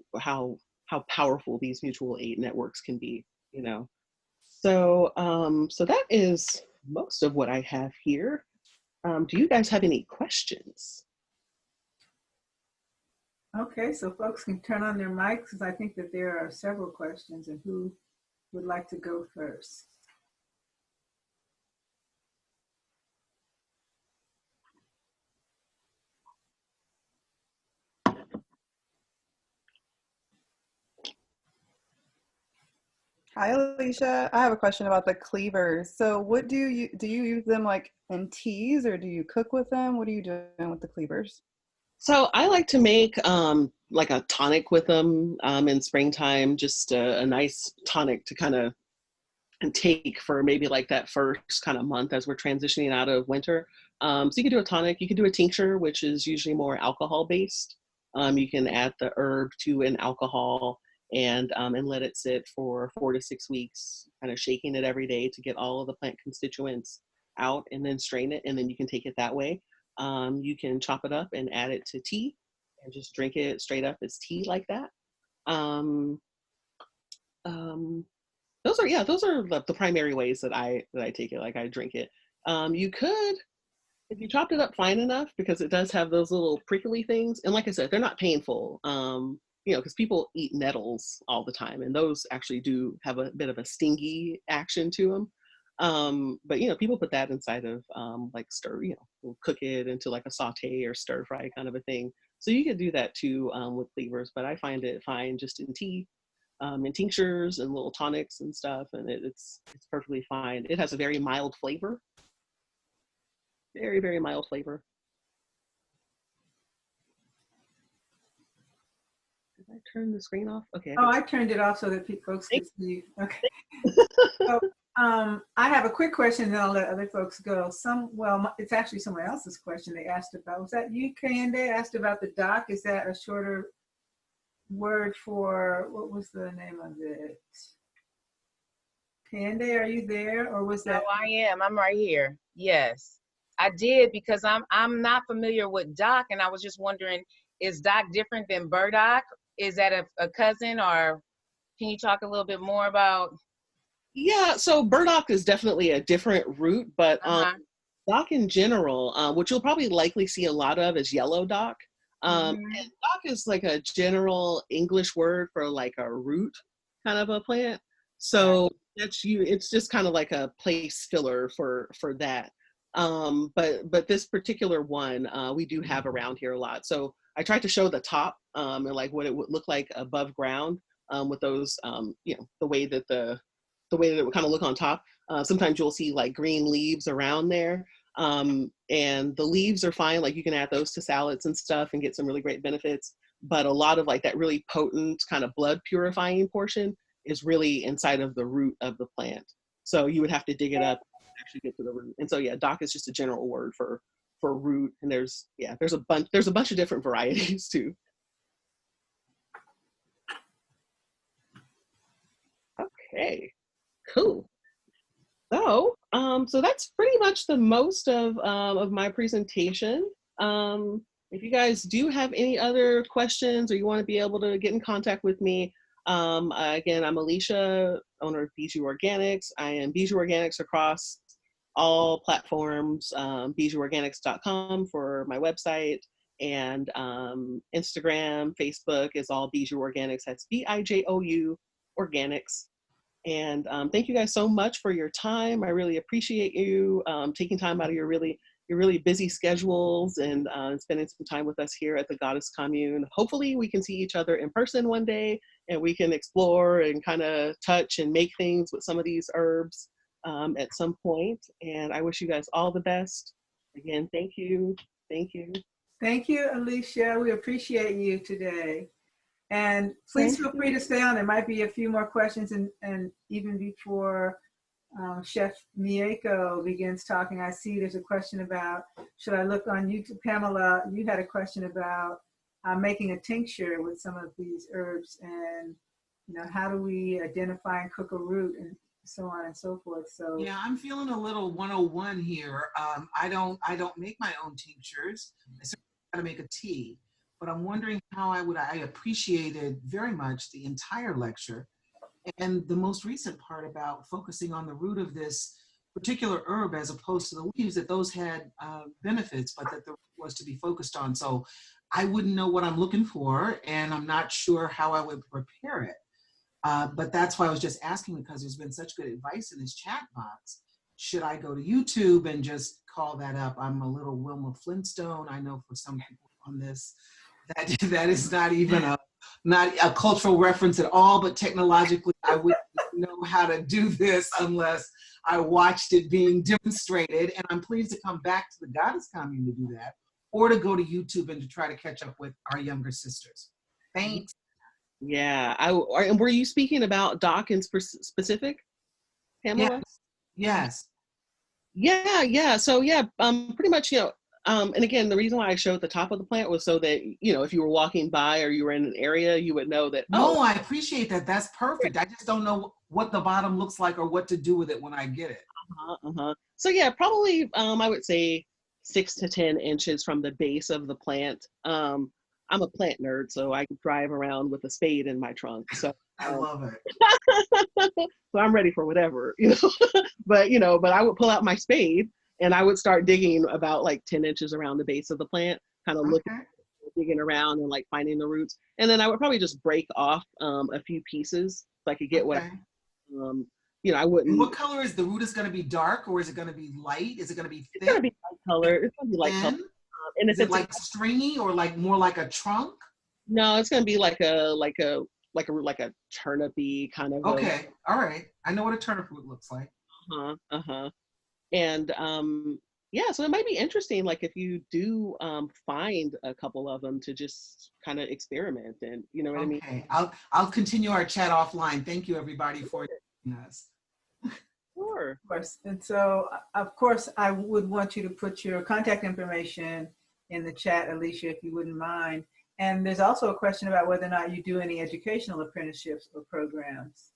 powerful these mutual aid networks can be. So that is most of what I have here. Do you guys have any questions? Okay, so folks can turn on their mics because I think that there are several questions, and who would like to go first? Hi, Alicia. I have a question about the cleavers. So what do you use them like in teas, or do you cook with them? What are you doing with the cleavers? So I like to make like a tonic with them in springtime, just a nice tonic to kind of take for maybe like that first kind of month as we're transitioning out of winter. So you could do a tonic, you could do a tincture, which is usually more alcohol based. You can add the herb to an alcohol and let it sit for 4 to 6 weeks, kind of shaking it every day to get all of the plant constituents out, and then strain it, and then you can take it that way. You can chop it up and add it to tea and just drink it straight up as tea like that. Um, um, those are the primary ways that I take it. Like I drink it. You could, if you chopped it up fine enough, because it does have those little prickly things, and like I said, they're not painful. Because people eat nettles all the time, and those actually do have a bit of a stingy action to them. But people put that inside of like stir, we'll cook it into like a saute or stir fry kind of a thing. So you could do that too with cleavers, but I find it fine just in tea, in tinctures and little tonics and stuff, and it's perfectly fine. It has a very mild flavor, very, very mild flavor. Did I turn the screen off? Okay. Oh, I turned it off so that folks could see. Okay. So, I have a quick question, and then I'll let other folks go. It's actually someone else's question they asked about. Was that you, Kande, asked about the dock? Is that a shorter word for, what was the name of it? Kande, are you there, or was that? No, I am. I'm right here. Yes, I did, because I'm not familiar with dock, and I was just wondering, is dock different than burdock? Is that a cousin, or can you talk a little bit more about? Yeah, so burdock is definitely a different root, but dock in general, which you'll probably likely see a lot of, is yellow dock. And dock is like a general English word for like a root kind of a plant. So it's just kind of like a place filler for that. But this particular one we do have around here a lot. So I tried to show the top and like what it would look like above ground with those the way that it would kind of look on top. Sometimes you'll see like green leaves around there. And the leaves are fine. Like you can add those to salads and stuff and get some really great benefits. But a lot of like that really potent kind of blood purifying portion is really inside of the root of the plant. So you would have to dig it up to actually get to the root. And so yeah, dock is just a general word for root. And there's a bunch of different varieties too. Okay. Cool. So that's pretty much the most of my presentation. If you guys do have any other questions or you want to be able to get in contact with me, again, I'm Alicia, owner of Bijou Organics. I am Bijou Organics across all platforms, bijouorganics.com for my website, and Instagram, Facebook is all Bijou Organics. That's BIJOU Organics. And thank you guys so much for your time. I really appreciate you taking time out of your really busy schedules and spending some time with us here at the Goddess Commune. Hopefully we can see each other in person one day and we can explore and kind of touch and make things with some of these herbs at some point. And I wish you guys all the best. Again, thank you. Thank you. Thank you, Alicia. We appreciate you today. And please feel free to stay on. There might be a few more questions, and even before Chef Mieko begins talking, I see there's a question about, should I look on YouTube? Pamela, you had a question about making a tincture with some of these herbs, and how do we identify and cook a root, and so on and so forth. So yeah, I'm feeling a little 101 here. I don't make my own tinctures. I certainly know how to make a tea. But I'm wondering how I appreciated very much the entire lecture and the most recent part about focusing on the root of this particular herb as opposed to the leaves, that those had benefits, but that the root was to be focused on. So I wouldn't know what I'm looking for, and I'm not sure how I would prepare it. But that's why I was just asking, because there's been such good advice in this chat box. Should I go to YouTube and just call that up? I'm a little Wilma Flintstone. I know for some people on this, that is not even not a cultural reference at all, but technologically I wouldn't know how to do this unless I watched it being demonstrated. And I'm pleased to come back to the Goddess Commune to do that, or to go to YouTube and to try to catch up with our younger sisters. Thanks. Yeah, and were you speaking about dock in specific, Pamela? Yes. Yeah. So yeah, pretty much, and again, the reason why I showed the top of the plant was so that, if you were walking by or you were in an area, you would know that. No, I appreciate that. That's perfect. I just don't know what the bottom looks like or what to do with it when I get it. So yeah, probably, I would say 6 to 10 inches from the base of the plant. I'm a plant nerd, so I could drive around with a spade in my trunk. So I love it. So I'm ready for whatever, but I would pull out my spade and I would start digging about like 10 inches around the base of the plant, kind of looking, digging around and like finding the roots. And then I would probably just break off a few pieces so I could get what you know, I And wouldn't. what color is the root? Is going to be dark or is it going to be light? Is it going to be It's gonna thick? be light color. It's gonna be light color. Thin? And if Is it it's like stringy or like more like a trunk? no, it's gonna be like a turnipy kind of a Okay, all right. I know what a turnip root looks like. uh-huh. And yeah, so it might be interesting, like if you do find a couple of them to just kind of experiment and you know what I mean? Okay, I'll continue our chat offline. Thank you everybody for joining us. Sure. Of course. And so, of course, I would want you to put your contact information in the chat, Alicia, if you wouldn't mind. And there's also a question about whether or not you do any educational apprenticeships or programs.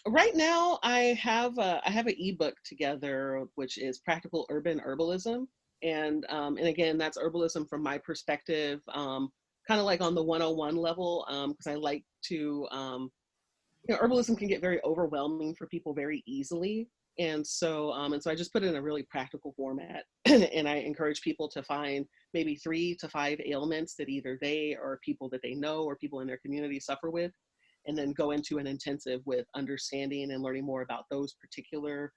Right now I have an ebook together which is Practical Urban Herbalism. And again, that's herbalism from my perspective, kind of like on the 101 level, because I like to you know, herbalism can get very overwhelming for people very easily. And so I just put it in a really practical format and I encourage people to find maybe 3 to 5 ailments that either they or people that they know or people in their community suffer with, and then go into an intensive with understanding and learning more about those particular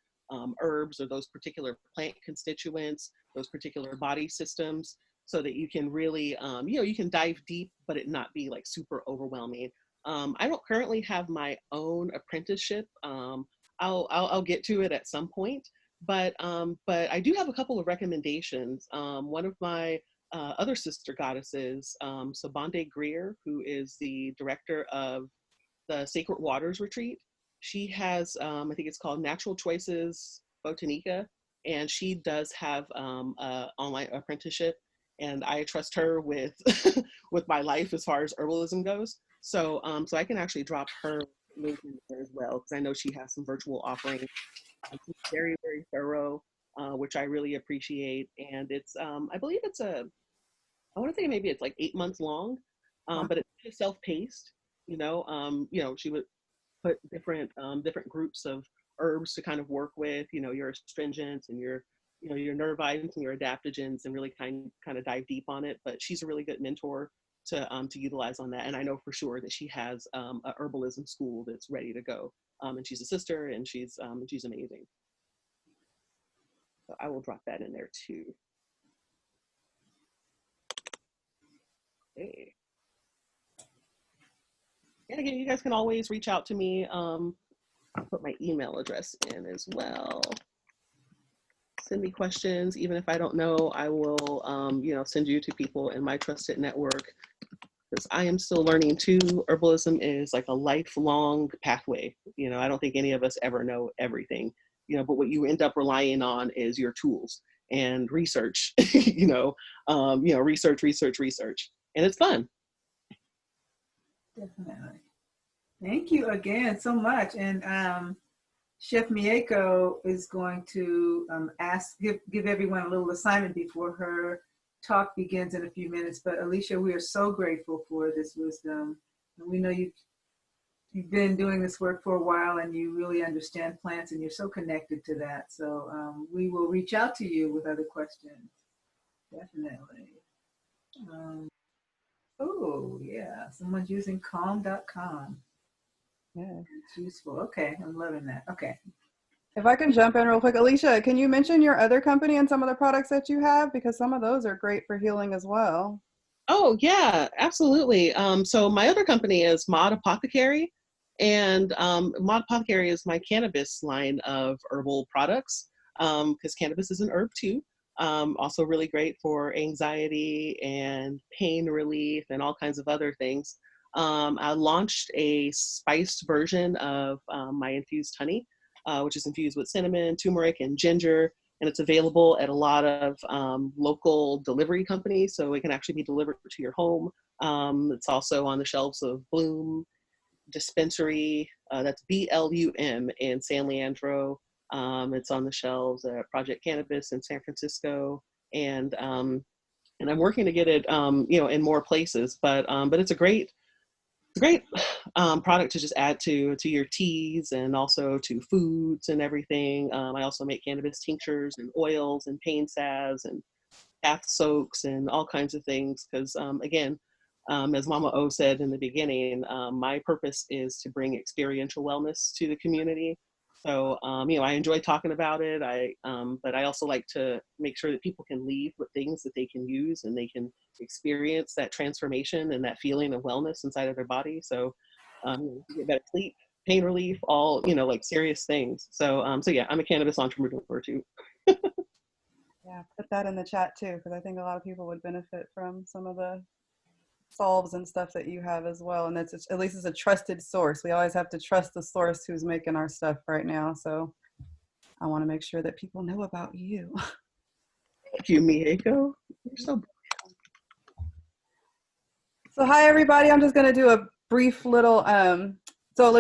herbs or those particular plant constituents, those particular body systems, so that you can really, you know, you can dive deep, but it not be like super overwhelming. I don't currently have my own apprenticeship. I'll get to it at some point, but I do have a couple of recommendations. One of my other sister goddesses, Sabande Greer, who is the director of the Sacred Waters Retreat. She has, I think it's called Natural Choices Botanica, and she does have an online apprenticeship, and I trust her with with my life as far as herbalism goes. So I can actually drop her link in there as well, because I know she has some virtual offerings. She's very, very thorough, which I really appreciate. And it's, I believe it's I want to say maybe it's like 8 months long, but it's self-paced. You know, she would put different groups of herbs to kind of work with, you know, your astringents and your, you know, your nervines and your adaptogens, and really kind of dive deep on it. But she's a really good mentor to utilize on that. And I know for sure that she has a herbalism school that's ready to go. And she's a sister, and she's amazing. So I will drop that in there too. Okay. And again, you guys can always reach out to me. I'll put my email address in as well. Send me questions. Even if I don't know, I will, you know, send you to people in my trusted network, because I am still learning too. Herbalism is like a lifelong pathway. You know, I don't think any of us ever know everything, you know, but what you end up relying on is your tools and research, you know, research. And it's fun. Definitely. Thank you again so much. And Chef Mieko is going to give everyone a little assignment before her talk begins in a few minutes. But Alicia, we are so grateful for this wisdom. And we know you've been doing this work for a while, and you really understand plants, and you're so connected to that. So we will reach out to you with other questions. Definitely. Oh, yeah. Someone's using calm.com. Yeah. It's useful. Okay. I'm loving that. Okay. If I can jump in real quick, Alicia, can you mention your other company and some of the products that you have? Because some of those are great for healing as well. Oh yeah, absolutely. So my other company is Mod Apothecary, and Mod Apothecary is my cannabis line of herbal products, because cannabis is an herb too. Also really great for anxiety and pain relief and all kinds of other things. I launched a spiced version of my infused honey, which is infused with cinnamon, turmeric, and ginger. And it's available at a lot of local delivery companies, so it can actually be delivered to your home. It's also on the shelves of Bloom Dispensary, that's BLUM in San Leandro. It's on the shelves at Project Cannabis in San Francisco, and I'm working to get it, you know, in more places. But it's a great product to just add to your teas and also to foods and everything. I also make cannabis tinctures and oils and pain salves and bath soaks and all kinds of things, because again, As Mama O said in the beginning, my purpose is to bring experiential wellness to the community. So, I enjoy talking about it. But I also like to make sure that people can leave with things that they can use and they can experience that transformation and that feeling of wellness inside of their body. So, get better sleep, pain relief, all, like serious things. So, yeah, I'm a cannabis entrepreneur too. Yeah, put that in the chat too, because I think a lot of people would benefit from some of the solves and stuff that you have as well. And that's at least it's a trusted source. We always have to trust the source who's making our stuff right now. So I want to make sure that people know about you. Thank you, Mieko. You're so. So hi everybody. I'm just gonna do a brief little so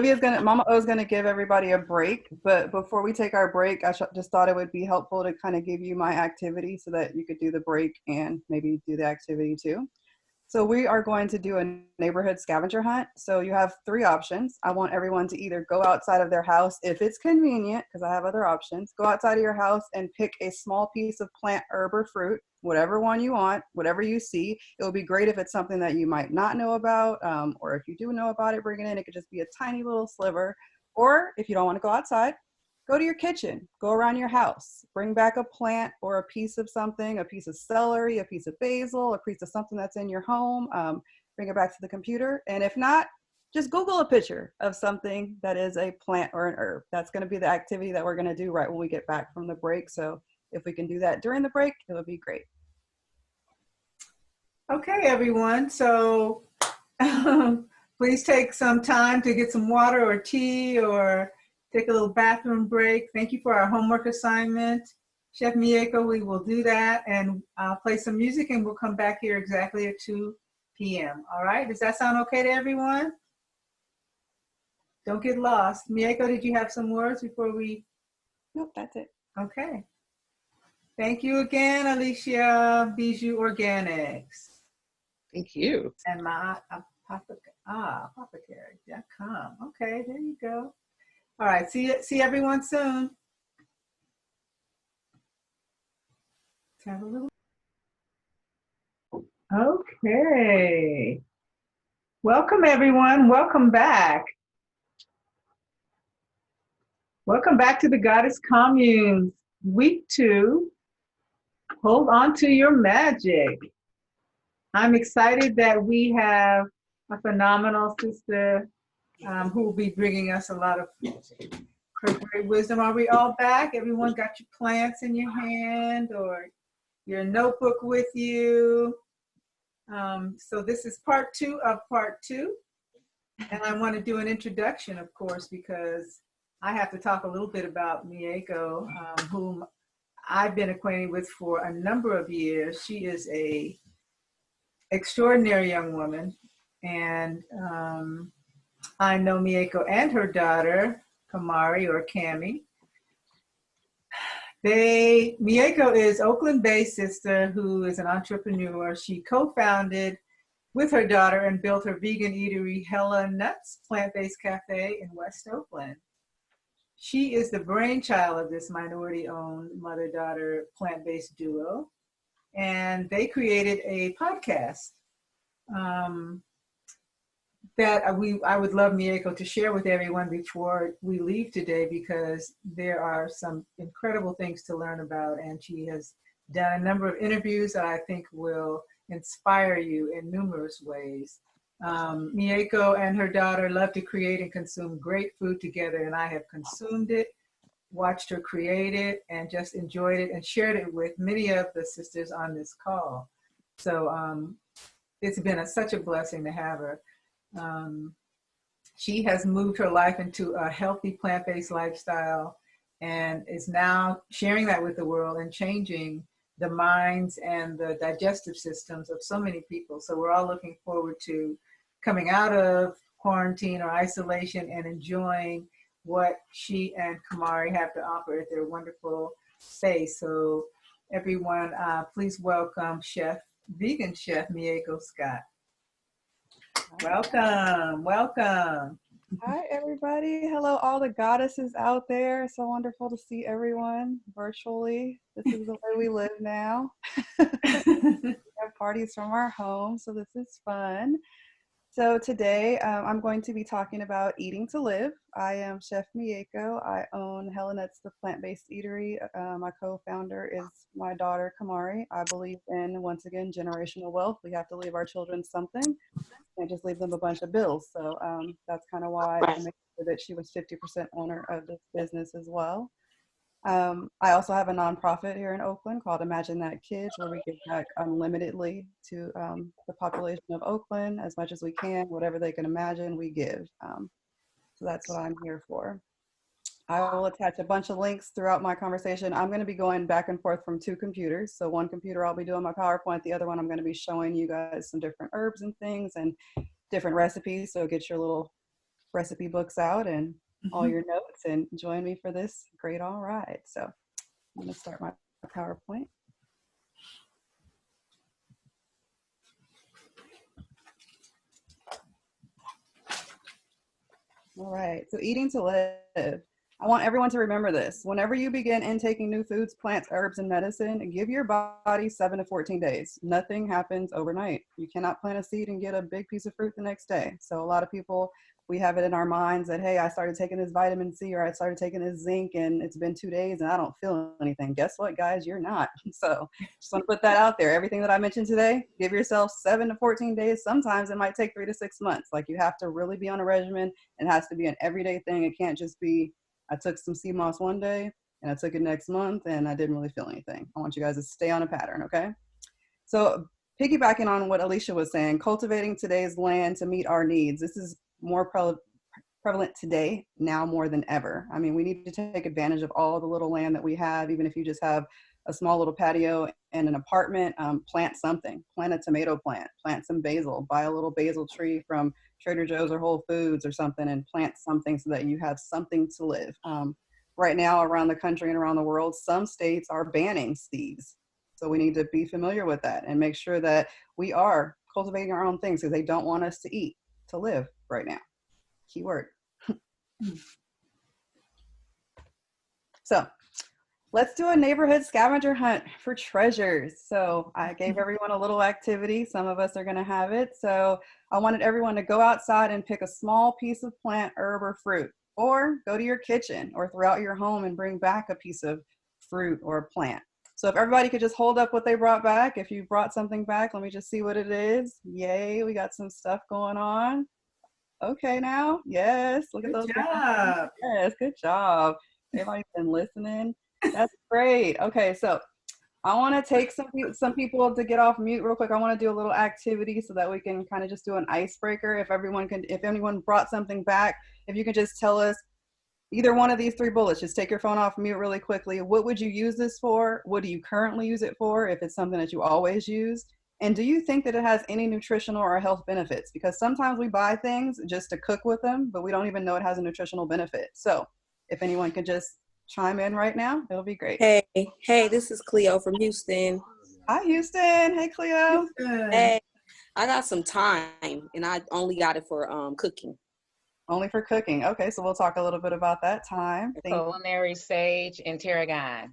Mama O is gonna give everybody a break, but before we take our break, I just thought it would be helpful to kind of give you my activity so that you could do the break and maybe do the activity too. So we are going to do a neighborhood scavenger hunt. So you have 3 options. I want everyone to either go outside of their house if it's convenient, because I have other options. Go outside of your house and pick a small piece of plant, herb, or fruit, whatever one you want, whatever you see. It would be great if it's something that you might not know about, or if you do know about it, bring it in. It could just be a tiny little sliver. Or if you don't want to go outside, go to your kitchen, go around your house, bring back a plant or a piece of something, a piece of celery, a piece of basil, a piece of something that's in your home, bring it back to the computer. And if not, just Google a picture of something that is a plant or an herb. That's gonna be the activity that we're gonna do right when we get back from the break. So if we can do that during the break, it would be great. Okay, everyone. So please take some time to get some water or tea or take a little bathroom break. Thank you for our homework assignment. Chef Mieko, we will do that, and I'll play some music and we'll come back here exactly at 2 p.m. All right, does that sound okay to everyone? Don't get lost. Mieko, did you have some words before we? Nope, that's it. Okay. Thank you again, Alicia, Bijou Organics. Thank you. And my apothecary.com. Okay, there you go. All right, see everyone soon. Let's have a little. Okay. Welcome everyone, welcome back. Welcome back to the Goddess Communes, week 2. Hold on to your magic. I'm excited that we have a phenomenal sister who will be bringing us a lot of great wisdom. Are we all back? Everyone got your plants in your hand or your notebook with you? So this is part 2 of part 2. And I want to do an introduction, of course, because I have to talk a little bit about Mieko, whom I've been acquainted with for a number of years. She is a extraordinary young woman. And I know Mieko and her daughter, Kamari or Cami. Mieko is Oakland-based sister who is an entrepreneur. She co-founded with her daughter and built her vegan eatery, Hella Nuts Plant-Based Cafe in West Oakland. She is the brainchild of this minority-owned mother-daughter plant-based duo. And they created a podcast that I would love Mieko to share with everyone before we leave today, because there are some incredible things to learn about, and she has done a number of interviews that I think will inspire you in numerous ways. Mieko and her daughter love to create and consume great food together, and I have consumed it, watched her create it, and just enjoyed it and shared it with many of the sisters on this call. So it's been such a blessing to have her. She has moved her life into a healthy plant-based lifestyle and is now sharing that with the world and changing the minds and the digestive systems of so many people. So we're all looking forward to coming out of quarantine or isolation and enjoying what she and Kamari have to offer at their wonderful space. So everyone, please welcome vegan chef Mieko Scott. Welcome, welcome. Hi, everybody. Hello, all the goddesses out there. So wonderful to see everyone virtually. This is the way we live now. We have parties from our home, so this is fun. So today I'm going to be talking about eating to live. I am Chef Mieko. I own Helenette's the Plant-Based Eatery. My co-founder is my daughter Kamari. I believe in, once again, generational wealth. We have to leave our children something. And just leave them a bunch of bills. So that's kind of why I made sure that she was 50% owner of this business as well. I also have a nonprofit here in Oakland called Imagine That Kids, where we give back unlimitedly to the population of Oakland as much as we can. Whatever they can imagine, we give. So that's what I'm here for. I will attach a bunch of links throughout my conversation. I'm going to be going back and forth from two computers. So one computer I'll be doing my PowerPoint. The other one I'm going to be showing you guys some different herbs and things and different recipes. So get your little recipe books out and all your notes and join me for this great all ride. So I'm going to start my PowerPoint. All right, so eating to live. I want everyone to remember this. Whenever you begin intaking new foods, plants, herbs, and medicine, give your body 7 to 14 days. Nothing happens overnight. You cannot plant a seed and get a big piece of fruit the next day. So a lot of people, we have it in our minds that, hey, I started taking this vitamin C or I started taking this zinc and it's been 2 days and I don't feel anything. Guess what, guys? You're not. So just want to put that out there. Everything that I mentioned today, give yourself 7 to 14 days. Sometimes it might take 3 to 6 months. Like you have to really be on a regimen. It has to be an everyday thing. It can't just be, I took some sea moss one day and I took it next month and I didn't really feel anything. I want you guys to stay on a pattern, okay? So piggybacking on what Alicia was saying, cultivating today's land to meet our needs. This is more prevalent today, now more than ever. I mean, we need to take advantage of all the little land that we have, even if you just have a small little patio and an apartment, plant something, plant a tomato plant, plant some basil, buy a little basil tree from Trader Joe's or Whole Foods or something and plant something so that you have something to live. Right now around the country and around the world, some states are banning seeds. So we need to be familiar with that and make sure that we are cultivating our own things because they don't want us to eat, to live right now. Keyword. So let's do a neighborhood scavenger hunt for treasures. So I gave everyone a little activity. Some of us are going to have it. So I wanted everyone to go outside and pick a small piece of plant, herb, or fruit, or go to your kitchen or throughout your home and bring back a piece of fruit or plant. So if everybody could just hold up what they brought back. If you brought something back, let me just see what it is. Yay, we got some stuff going on. Okay now, yes, look at those. Good job. Yes, good job. Everybody's been listening. That's great. Okay, so I want to take some people to get off mute real quick. I want to do a little activity so that we can kind of just do an icebreaker. If anyone brought something back, if you can just tell us either one of these 3 bullets, just take your phone off mute really quickly. What would you use this for? What do you currently use it for? If it's something that you always use. And do you think that it has any nutritional or health benefits? Because sometimes we buy things just to cook with them, but we don't even know it has a nutritional benefit. So if anyone could just chime in right now, it'll be great. Hey, this is Cleo from Houston. Hi, Houston. Hey, Cleo. Hey, I got some thyme, and I only got it for cooking. Only for cooking. Okay, so we'll talk a little bit about that time. Culinary sage and tarragon.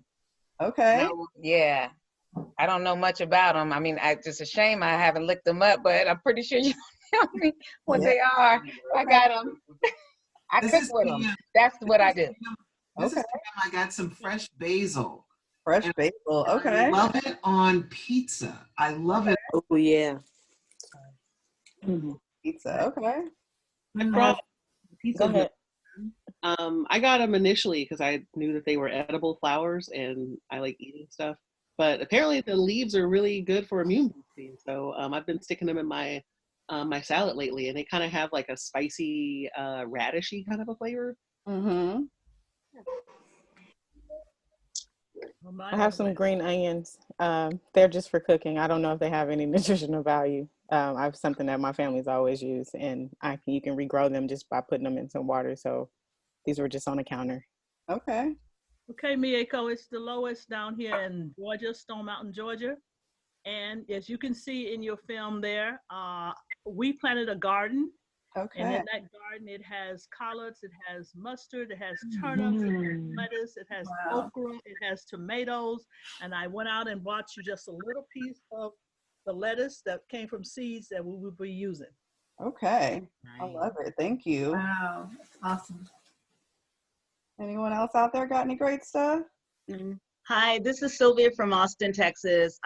Okay. Yeah. I don't know much about them. I mean, just a shame I haven't looked them up, but I'm pretty sure you tell me what they are. I got them. I cook with them. That's what I do. This is I got some fresh basil. Fresh basil. Okay. I love it on pizza. I love it. Oh yeah. Pizza. Okay. I brought Go ahead. I got them initially because I knew that they were edible flowers and I like eating stuff. But apparently the leaves are really good for immune boosting. So I've been sticking them in my my salad lately, and they kind of have like a spicy, radishy kind of a flavor. Mm-hmm. I have some green onions. They're just for cooking. I don't know if they have any nutritional value. I have something that my family's always used, and you can regrow them just by putting them in some water. So these were just on the counter. Okay. Okay, Mieko, it's Dolores down here in Georgia, Stone Mountain, Georgia. And as you can see in your film there, we planted a garden And in Okay. that garden, it has collards, it has mustard, it has turnips, it has lettuce, it has Wow. okra, it has tomatoes. And I went out and bought you just a little piece of the lettuce that came from seeds that we will be using. Okay. I Nice. love it. Thank you. Wow. Awesome. Anyone else out there got any great stuff? Hi, this is Sylvia from Austin, Texas.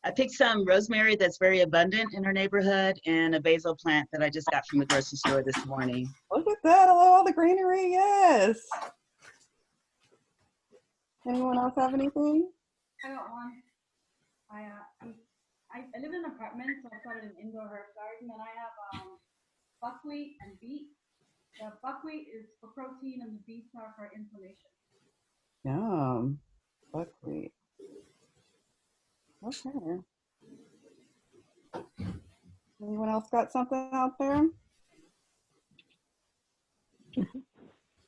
I picked some rosemary that's very abundant in our neighborhood and a basil plant that I just got from the grocery store this morning. Look at that. Hello, all the greenery. Yes. Anyone else have anything? I got one. I live in an apartment, so I started an indoor herb garden, and I have buckwheat and beet. The buckwheat is for protein, and the beets are for inflammation. Yum. Buckwheat. Okay. Anyone else got something out there?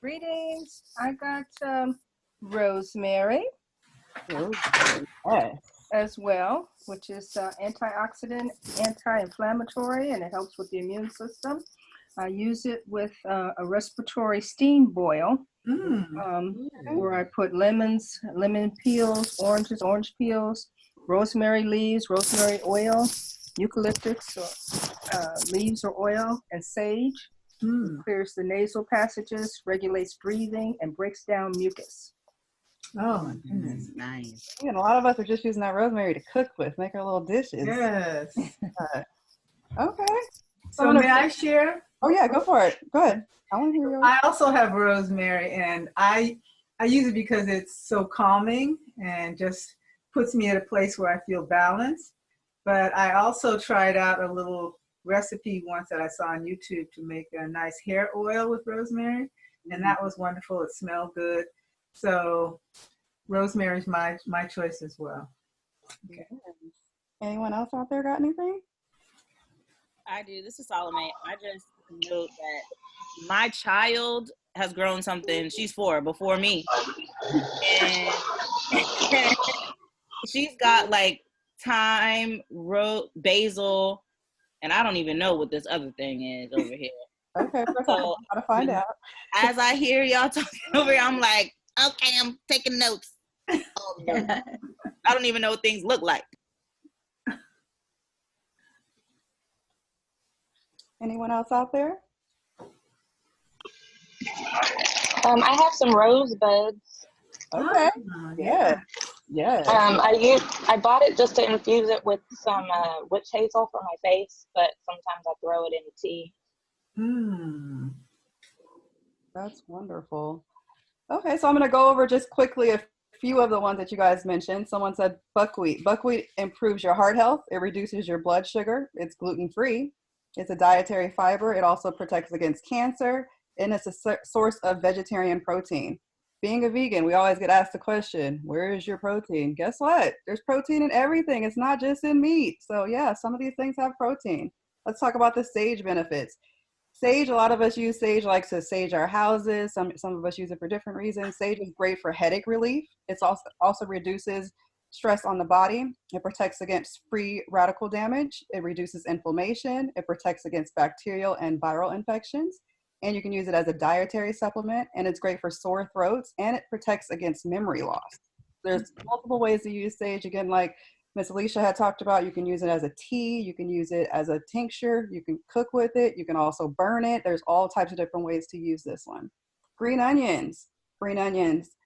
Greetings. I got rosemary Yes. as well, which is antioxidant, anti-inflammatory, and it helps with the immune system. I use it with a respiratory steam boil, where I put lemons, lemon peels, oranges, orange peels, rosemary leaves, rosemary oil, eucalyptus leaves or oil, and sage. Clears the nasal passages, regulates breathing, and breaks down mucus. Oh my goodness. Nice. Yeah, and a lot of us are just using that rosemary to cook with, make our little dishes. Yes. Okay. So may I share? Oh yeah, go for it. Go ahead. I want to hear yours. I also have rosemary, and I use it because it's so calming and just puts me at a place where I feel balanced. But I also tried out a little recipe once that I saw on YouTube to make a nice hair oil with rosemary, and that was wonderful. It smelled good. So rosemary is my choice as well. Okay. Anyone else out there got anything? I do. This is Salome. I just note that my child has grown something. She's 4 before me. And she's got like thyme, basil, and I don't even know what this other thing is over here. Okay, so how to find out. As I hear y'all talking over here, I'm like, okay, I'm taking notes. I don't even know what things look like. Anyone else out there? I have some rosebuds. Okay. Yeah. Yeah. I bought it just to infuse it with some witch hazel for my face, but sometimes I throw it in tea. That's wonderful. Okay, so I'm going to go over just quickly a few of the ones that you guys mentioned. Someone said buckwheat. Buckwheat improves your heart health. It reduces your blood sugar. It's gluten-free. It's a dietary fiber. It also protects against cancer, and it's a source of vegetarian protein. Being a vegan, we always get asked the question, where is your protein? Guess what? There's protein in everything. It's not just in meat. So yeah, some of these things have protein. Let's talk about the sage benefits. Sage, a lot of us use sage like to sage our houses. Some of us use it for different reasons. Sage is great for headache relief. It also reduces stress on the body. It protects against free radical damage. It reduces inflammation. It protects against bacterial and viral infections. And you can use it as a dietary supplement, and it's great for sore throats, and it protects against memory loss. There's multiple ways to use sage. Again, like Miss Alicia had talked about, you can use it as a tea, you can use it as a tincture, you can cook with it, you can also burn it. There's all types of different ways to use this one. Green onions. Green onions,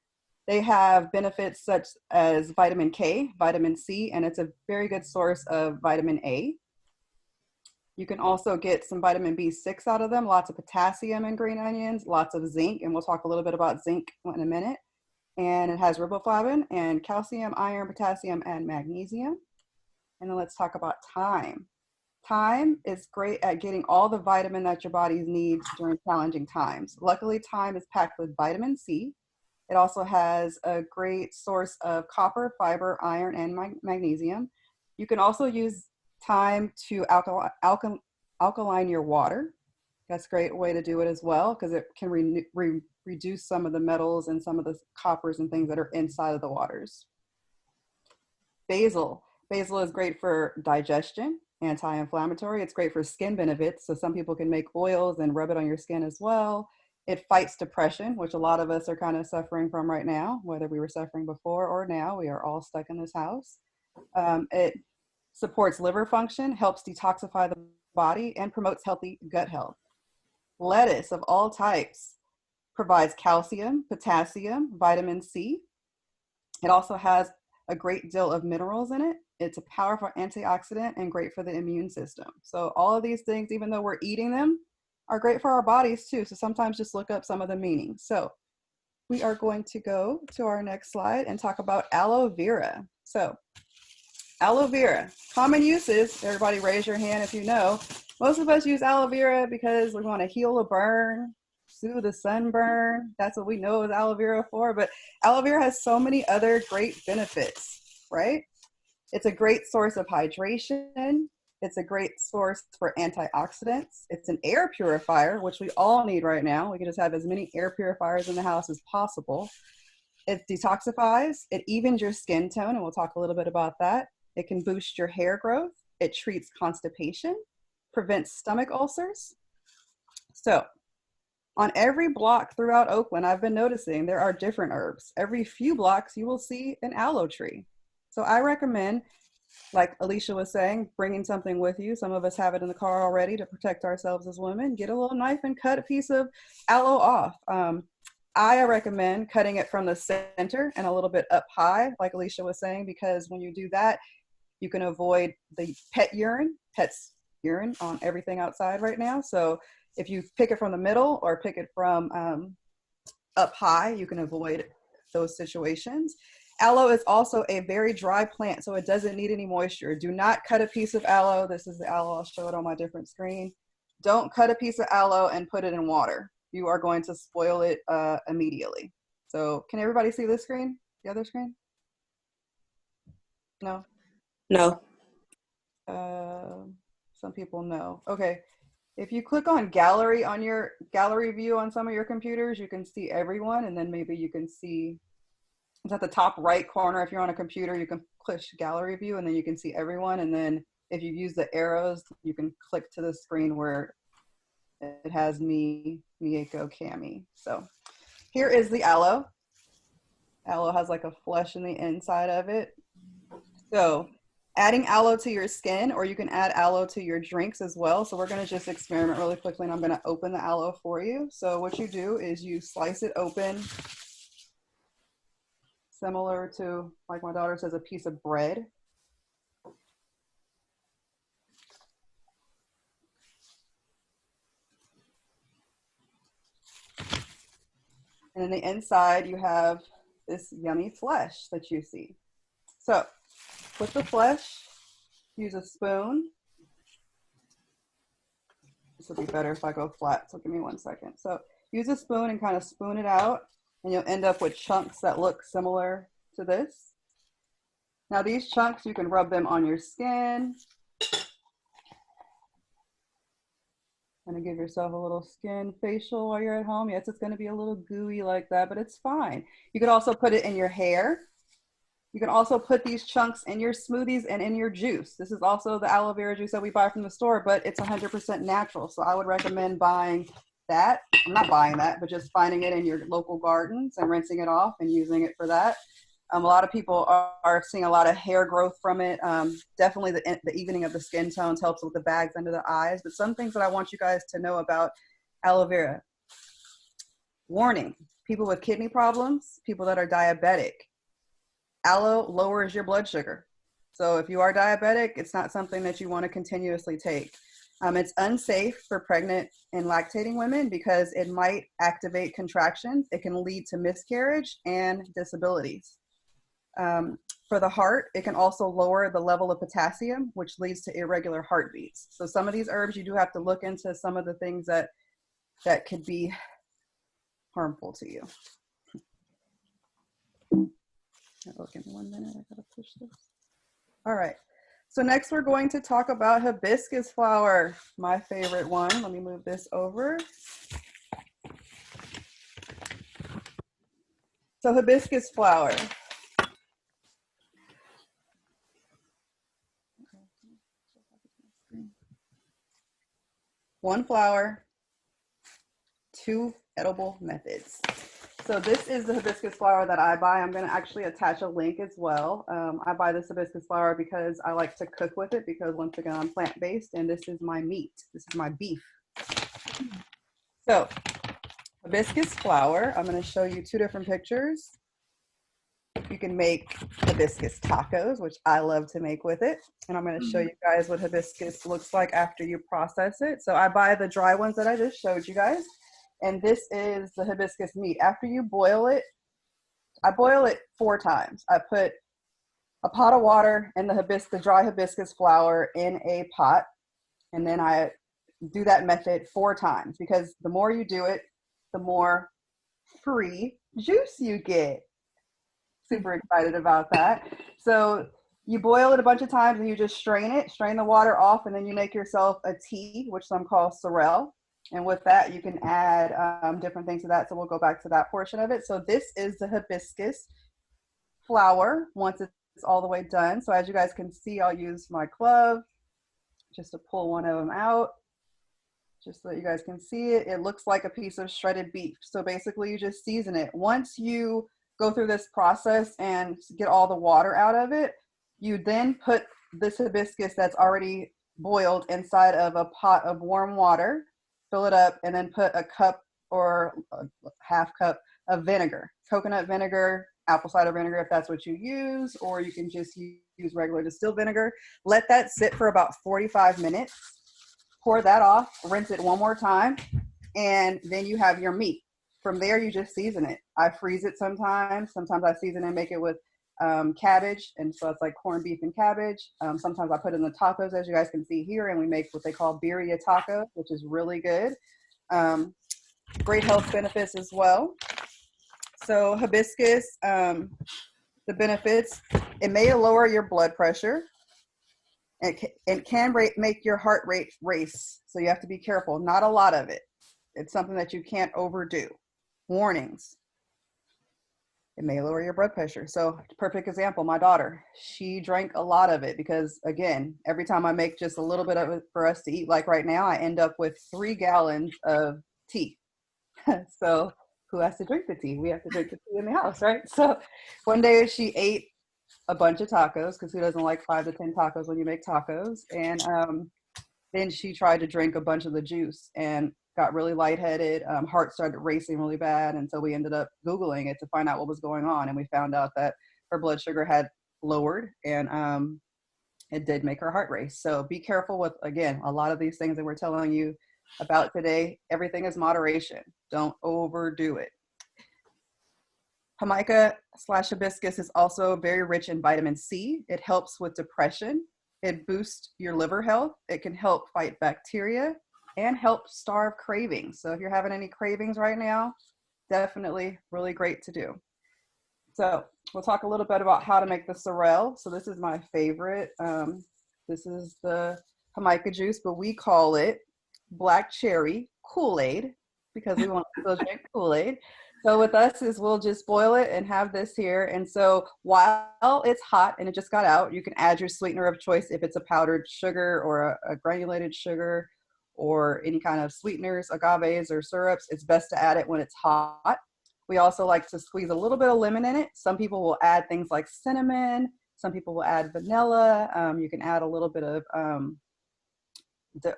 they have benefits such as vitamin K, vitamin C, and it's a very good source of vitamin A. You can also get some vitamin B6 out of them, lots of potassium in green onions, lots of zinc, and we'll talk a little bit about zinc in a minute. And it has riboflavin and calcium, iron, potassium, and magnesium. And then let's talk about thyme. Thyme is great at getting all the vitamin that your body needs during challenging times. Luckily, thyme is packed with vitamin C. It also has a great source of copper, fiber, iron, and magnesium. You can also use thyme to alkaline your water. That's a great way to do it as well, because it can reduce some of the metals and some of the coppers and things that are inside of the waters. Basil. Basil is great for digestion. anti-inflammatory. It's great for skin benefits. So some people can make oils and rub it on your skin as well. It fights depression, which a lot of us are kind of suffering from right now, whether we were suffering before or now. We are all stuck in this house. It supports liver function, helps detoxify the body, and promotes healthy gut health. Lettuce of all types provides calcium, potassium, vitamin C. It also has a great deal of minerals in it. It's a powerful antioxidant and great for the immune system. So all of these things, even though we're eating them, are great for our bodies too. So sometimes just look up some of the meanings. So we are going to go to our next slide and talk about aloe vera. So aloe vera, common uses, everybody raise your hand if you know. Most of us use aloe vera because we want to heal a burn, soothe a sunburn. That's what we know is aloe vera for. But aloe vera has so many other great benefits, right? It's a great source of hydration. It's a great source for antioxidants. It's an air purifier, which we all need right now. We can just have as many air purifiers in the house as possible. It detoxifies. It evens your skin tone, and we'll talk a little bit about that. It can boost your hair growth. It treats constipation, prevents stomach ulcers. So on every block throughout Oakland, I've been noticing there are different herbs. Every few blocks, you will see an aloe tree. So I recommend, like Alicia was saying, bringing something with you. Some of us have it in the car already to protect ourselves as women. Get a little knife and cut a piece of aloe off. I recommend cutting it from the center and a little bit up high, like Alicia was saying, because when you do that, you can avoid the pets urine on everything outside right now. So if you pick it from the middle or pick it from up high, you can avoid those situations. Aloe is also a very dry plant, so it doesn't need any moisture. Do not cut a piece of aloe. This is the aloe. I'll show it on my different screen. Don't cut a piece of aloe and put it in water. You are going to spoil it immediately. So can everybody see this screen? The other screen? No? No. Some people know. Okay. If you click on gallery on your gallery view on some of your computers, you can see everyone, and then maybe you can see, it's at the top right corner. If you're on a computer, you can click gallery view, and then you can see everyone. And then if you use the arrows, you can click to the screen where it has me, Mieko, Cami. So here is the aloe. Aloe has like a flesh in the inside of it. So adding aloe to your skin, or you can add aloe to your drinks as well. So we're going to just experiment really quickly, and I'm going to open the aloe for you. So what you do is you slice it open, similar to, like my daughter says, a piece of bread. And in the inside, you have this yummy flesh that you see. So with the flesh, use a spoon. This will be better if I go flat, so give me 1 second. So use a spoon and kind of spoon it out, and you'll end up with chunks that look similar to this. Now these chunks, you can rub them on your skin. Kind of give yourself a little skin facial while you're at home. Yes, it's going to be a little gooey like that, but it's fine. You could also put it in your hair. You can also put these chunks in your smoothies and in your juice. This is also the aloe vera juice that we buy from the store, but it's 100% natural. So I would recommend buying that. I'm not buying that, but just finding it in your local gardens and rinsing it off and using it for that. A lot of people are seeing a lot of hair growth from it. Definitely the evening of the skin tones helps with the bags under the eyes. But some things that I want you guys to know about aloe vera. Warning, people with kidney problems, people that are diabetic. Aloe lowers your blood sugar. So if you are diabetic, it's not something that you want to continuously take. It's unsafe for pregnant and lactating women because it might activate contractions. It can lead to miscarriage and disabilities. For the heart, it can also lower the level of potassium, which leads to irregular heartbeats. So some of these herbs, you do have to look into some of the things that could be harmful to you. Oh, give me 1 minute, I gotta push this. All right, so next we're going to talk about hibiscus flower, my favorite one. Let me move this over. So hibiscus flower. 1 flower, 2 edible methods. So this is the hibiscus flower that I buy. I'm going to actually attach a link as well. I buy this hibiscus flower because I like to cook with it, because once again, I'm plant-based, and this is my meat. This is my beef. So hibiscus flower, I'm going to show you 2 different pictures. You can make hibiscus tacos, which I love to make with it. And I'm going to show you guys what hibiscus looks like after you process it. So I buy the dry ones that I just showed you guys. And this is the hibiscus meat. After you boil it, I boil it 4 times. I put a pot of water and the dry hibiscus flower in a pot. And then I do that method 4 times, because the more you do it, the more free juice you get. Super excited about that. So you boil it a bunch of times and you just strain the water off, and then you make yourself a tea, which some call sorrel. And with that, you can add different things to that. So we'll go back to that portion of it. So this is the hibiscus flower once it's all the way done. So as you guys can see, I'll use my glove just to pull one of them out, just so that you guys can see it. It looks like a piece of shredded beef. So basically you just season it. Once you go through this process and get all the water out of it, you then put this hibiscus that's already boiled inside of a pot of warm water, fill it up, and then put a cup or a half cup of vinegar, coconut vinegar, apple cider vinegar if that's what you use, or you can just use regular distilled vinegar. Let that sit for about 45 minutes. Pour that off, rinse it one more time, and then you have your meat. From there, you just season it. I freeze it sometimes. Sometimes I season and make it with cabbage, and so it's like corned beef and cabbage. Sometimes I put in the tacos, as you guys can see here, and we make what they call birria taco, which is really good. Great health benefits as well. So hibiscus, the benefits, it may lower your blood pressure. It can make your heart rate race, so you have to be careful. Not a lot of it. It's something that you can't overdo. Warnings. It may lower your blood pressure. So perfect example, my daughter, she drank a lot of it because, again, every time I make just a little bit of it for us to eat, like right now, I end up with 3 gallons of tea. So who has to drink the tea? We have to drink the tea in the house, right? So one day she ate a bunch of tacos, because who doesn't like 5 to 10 tacos when you make tacos? And then she tried to drink a bunch of the juice and got really lightheaded. Heart started racing really bad. And so we ended up Googling it to find out what was going on. And we found out that her blood sugar had lowered, and it did make her heart race. So be careful with, again, a lot of these things that we're telling you about today. Everything is moderation. Don't overdo it. Jamaica/hibiscus is also very rich in vitamin C. It helps with depression. It boosts your liver health. It can help fight bacteria and help starve cravings. So if you're having any cravings right now, definitely really great to do. So we'll talk a little bit about how to make the sorrel. So this is my favorite. This is the Jamaica juice, but we call it black cherry Kool-Aid because we want to drink Kool-Aid. So with us is we'll just boil it and have this here. And so while it's hot and it just got out, you can add your sweetener of choice if it's a powdered sugar or a granulated sugar or any kind of sweeteners, agaves or syrups. It's best to add it when it's hot. We also like to squeeze a little bit of lemon in it. Some people will add things like cinnamon. Some people will add vanilla. You can add a little bit of,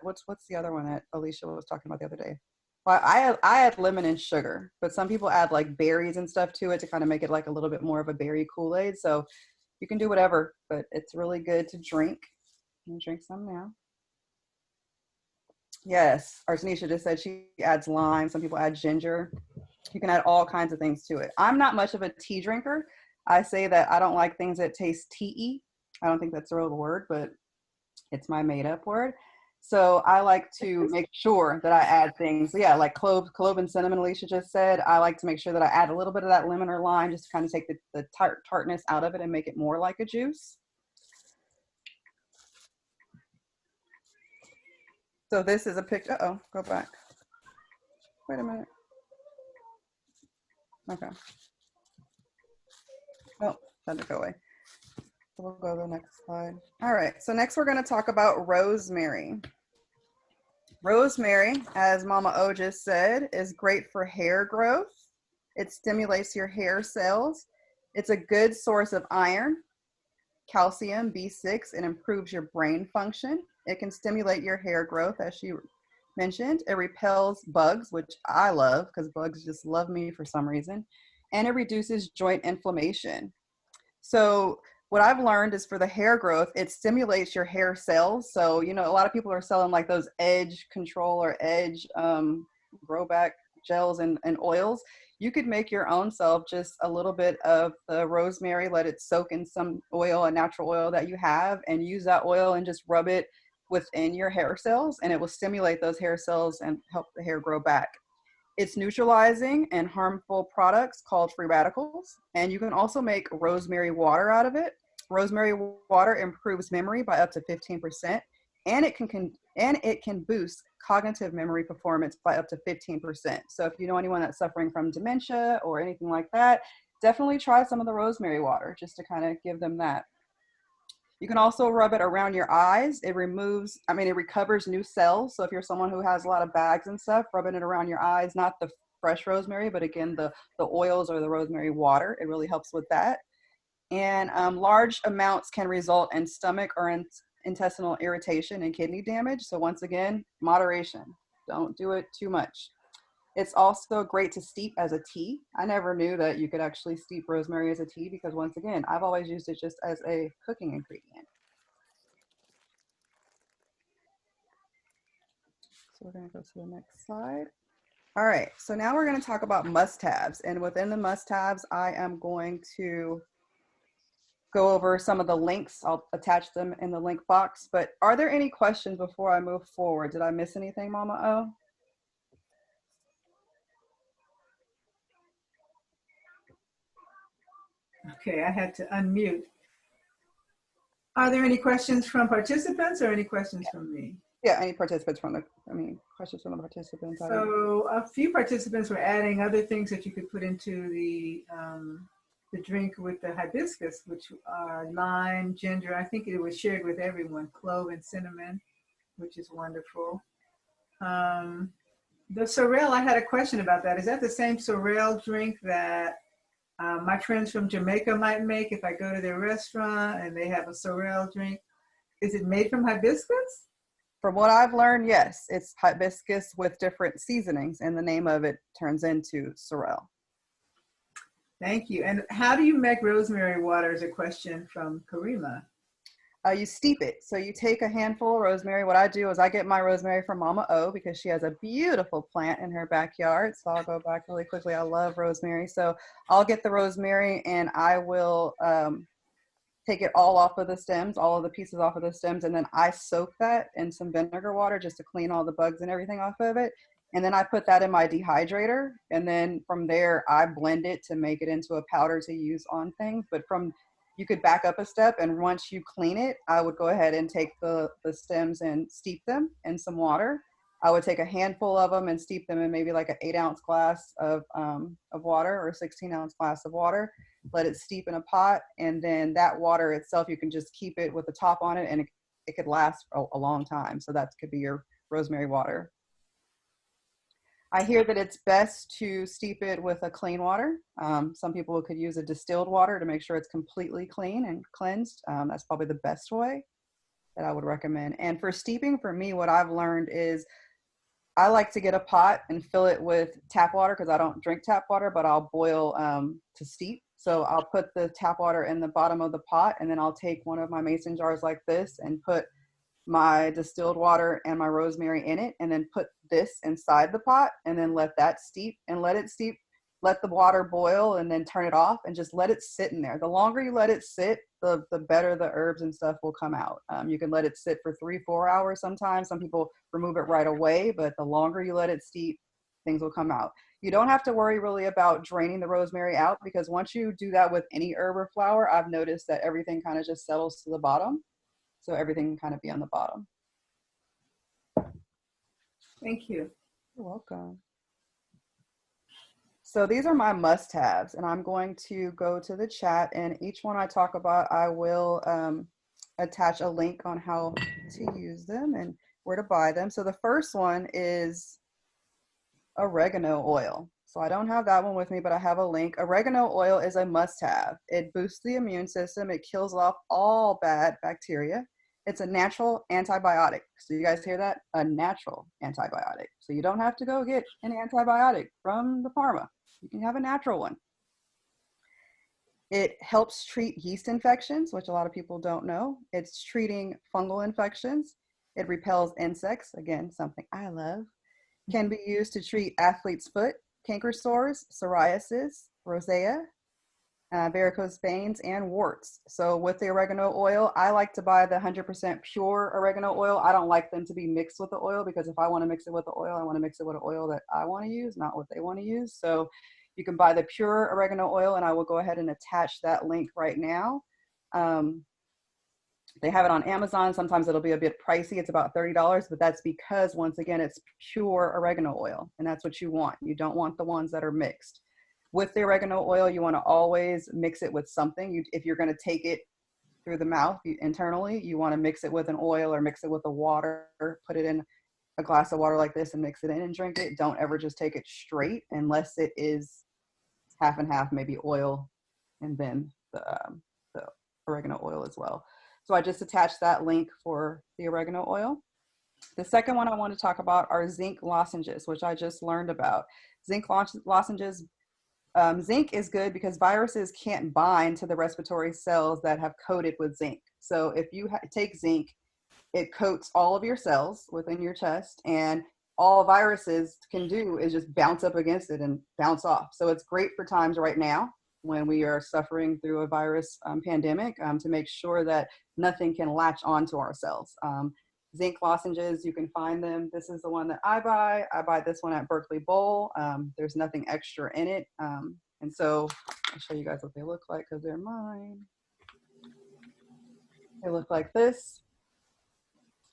what's the other one that Alicia was talking about the other day? Well, I add lemon and sugar, but some people add like berries and stuff to it to kind of make it like a little bit more of a berry Kool-Aid. So you can do whatever, but it's really good to drink. I'm gonna drink some now. Yes, Arsenisha just said she adds lime. Some people add ginger. You can add all kinds of things to it. I'm not much of a tea drinker. I say that I don't like things that taste tea-y. I don't think that's a real word, but it's my made up word. So I like to make sure that I add things. So yeah, like clove and cinnamon, Alicia just said. I like to make sure that I add a little bit of that lemon or lime just to kind of take the tartness out of it and make it more like a juice. So this is a picture. Uh-oh, go back. Wait a minute. Okay. Oh, let it go away. So we'll go to the next slide. All right, so next we're going to talk about rosemary. Rosemary, as Mama O just said, is great for hair growth. It stimulates your hair cells. It's a good source of iron, calcium, B6, and improves your brain function. It can stimulate your hair growth, as she mentioned. It repels bugs, which I love because bugs just love me for some reason. And it reduces joint inflammation. So what I've learned is for the hair growth, it stimulates your hair cells. So, you know, a lot of people are selling like those edge control or edge grow back gels and oils. You could make your own self just a little bit of the rosemary, let it soak in some oil, a natural oil that you have, and use that oil and just rub it within your hair cells, and it will stimulate those hair cells and help the hair grow back. It's neutralizing and harmful products called free radicals, and you can also make rosemary water out of it. Rosemary water improves memory by up to 15%, and it can boost cognitive memory performance by up to 15%. So if you know anyone that's suffering from dementia or anything like that, definitely try some of the rosemary water just to kind of give them that. You can also rub it around your eyes. It recovers new cells. So if you're someone who has a lot of bags and stuff, rubbing it around your eyes, not the fresh rosemary, but again, the oils or the rosemary water, it really helps with that. And large amounts can result in stomach or intestinal irritation and kidney damage. So once again, moderation. Don't do it too much. It's also great to steep as a tea. I never knew that you could actually steep rosemary as a tea because once again, I've always used it just as a cooking ingredient. So we're gonna go to the next slide. All right, so now we're gonna talk about must-haves. And within the must-haves, I am going to go over some of the links. I'll attach them in the link box, but are there any questions before I move forward? Did I miss anything, Mama O? Okay, I had to unmute. Are there any questions from participants or any questions from me? Yeah, any participants questions from the participants. So a few participants were adding other things that you could put into the drink with the hibiscus, which are lime, ginger. I think it was shared with everyone, clove and cinnamon, which is wonderful. The sorrel, I had a question about that. Is that the same sorrel drink that my friends from Jamaica might make if I go to their restaurant and they have a sorrel drink? Is it made from hibiscus? From what I've learned, yes, it's hibiscus with different seasonings, and the name of it turns into sorrel. Thank you. And how do you make rosemary water is a question from Karima. You steep it. So you take a handful of rosemary. What I do is I get my rosemary from Mama O because she has a beautiful plant in her backyard. So I'll go back really quickly. I love rosemary. So I'll get the rosemary and I will take it all off of the stems, all of the pieces off of the stems, and then I soak that in some vinegar water just to clean all the bugs and everything off of it. And then I put that in my dehydrator, and then from there I blend it to make it into a powder to use on things. But you could back up a step, and once you clean it, I would go ahead and take the stems and steep them in some water. I would take a handful of them and steep them in maybe like an 8-ounce glass of water or a 16-ounce glass of water. Let it steep in a pot, and then that water itself, you can just keep it with the top on it, and it could last a long time. So that could be your rosemary water. I hear that it's best to steep it with a clean water. Some people could use a distilled water to make sure it's completely clean and cleansed. That's probably the best way that I would recommend. And for steeping, for me, what I've learned is I like to get a pot and fill it with tap water because I don't drink tap water, but I'll boil to steep. So I'll put the tap water in the bottom of the pot, and then I'll take one of my mason jars like this and put my distilled water and my rosemary in it, and then put this inside the pot and then let that steep and let it steep, let the water boil, and then turn it off and just let it sit in there. The longer you let it sit, the better the herbs and stuff will come out. You can let it sit for 3-4 hours sometimes. Some people remove it right away, but the longer you let it steep, things will come out. You don't have to worry really about draining the rosemary out, because once you do that with any herb or flower, I've noticed that everything kind of just settles to the bottom. So everything can kind of be on the bottom. Thank you. You're welcome. So these are my must-haves, and I'm going to go to the chat, and each one I talk about, I will attach a link on how to use them. And where to buy them. So the first one is oregano oil. So I don't have that one with me, but I have a link. Oregano oil is a must-have. It boosts the immune system. It kills off all bad bacteria. It's a natural antibiotic. So you guys hear that? A natural antibiotic. So you don't have to go get an antibiotic from the pharma. You can have a natural one. It helps treat yeast infections, which a lot of people don't know. It's treating fungal infections. It repels insects, again, something I love. Can be used to treat athlete's foot, canker sores, psoriasis, rosacea, varicose veins, and warts. So with the oregano oil, I like to buy the 100% pure oregano oil. I don't like them to be mixed with the oil, because if I want to mix it with the oil, I want to mix it with an oil that I want to use, not what they want to use. So you can buy the pure oregano oil, and I will go ahead and attach that link right now. They have it on Amazon. Sometimes it'll be a bit pricey. It's about $30, but that's because, once again, it's pure oregano oil, and that's what you want. You don't want the ones that are mixed. With the oregano oil, you want to always mix it with something. If you're going to take it through the mouth internally, you want to mix it with an oil or mix it with a water. Put it in a glass of water like this and mix it in and drink it. Don't ever just take it straight unless it is half and half, maybe oil and then the oregano oil as well. So I just attached that link for the oregano oil. The second one I want to talk about are zinc lozenges, which I just learned about. Zinc lozenges, zinc is good because viruses can't bind to the respiratory cells that have coated with zinc. So if you take zinc, it coats all of your cells within your chest, and all viruses can do is just bounce up against it and bounce off. So it's great for times right now when we are suffering through a virus pandemic, to make sure that nothing can latch onto our cells. Zinc lozenges, you can find them. This is the one that I buy. I buy this one at Berkeley Bowl. There's nothing extra in it. And so I'll show you guys what they look like because they're mine. They look like this.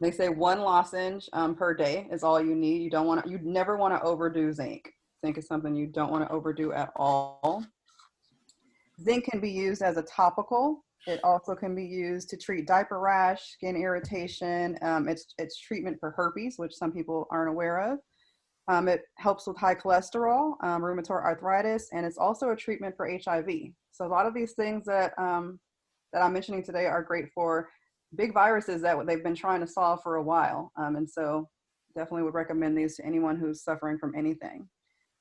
They say 1 lozenge per day is all you need. You never want to overdo zinc. Zinc is something you don't want to overdo at all. Zinc can be used as a topical. It also can be used to treat diaper rash, skin irritation. It's treatment for herpes, which some people aren't aware of. It helps with high cholesterol, rheumatoid arthritis, and it's also a treatment for HIV. So a lot of these things that I'm mentioning today are great for big viruses that they've been trying to solve for a while. And so definitely would recommend these to anyone who's suffering from anything.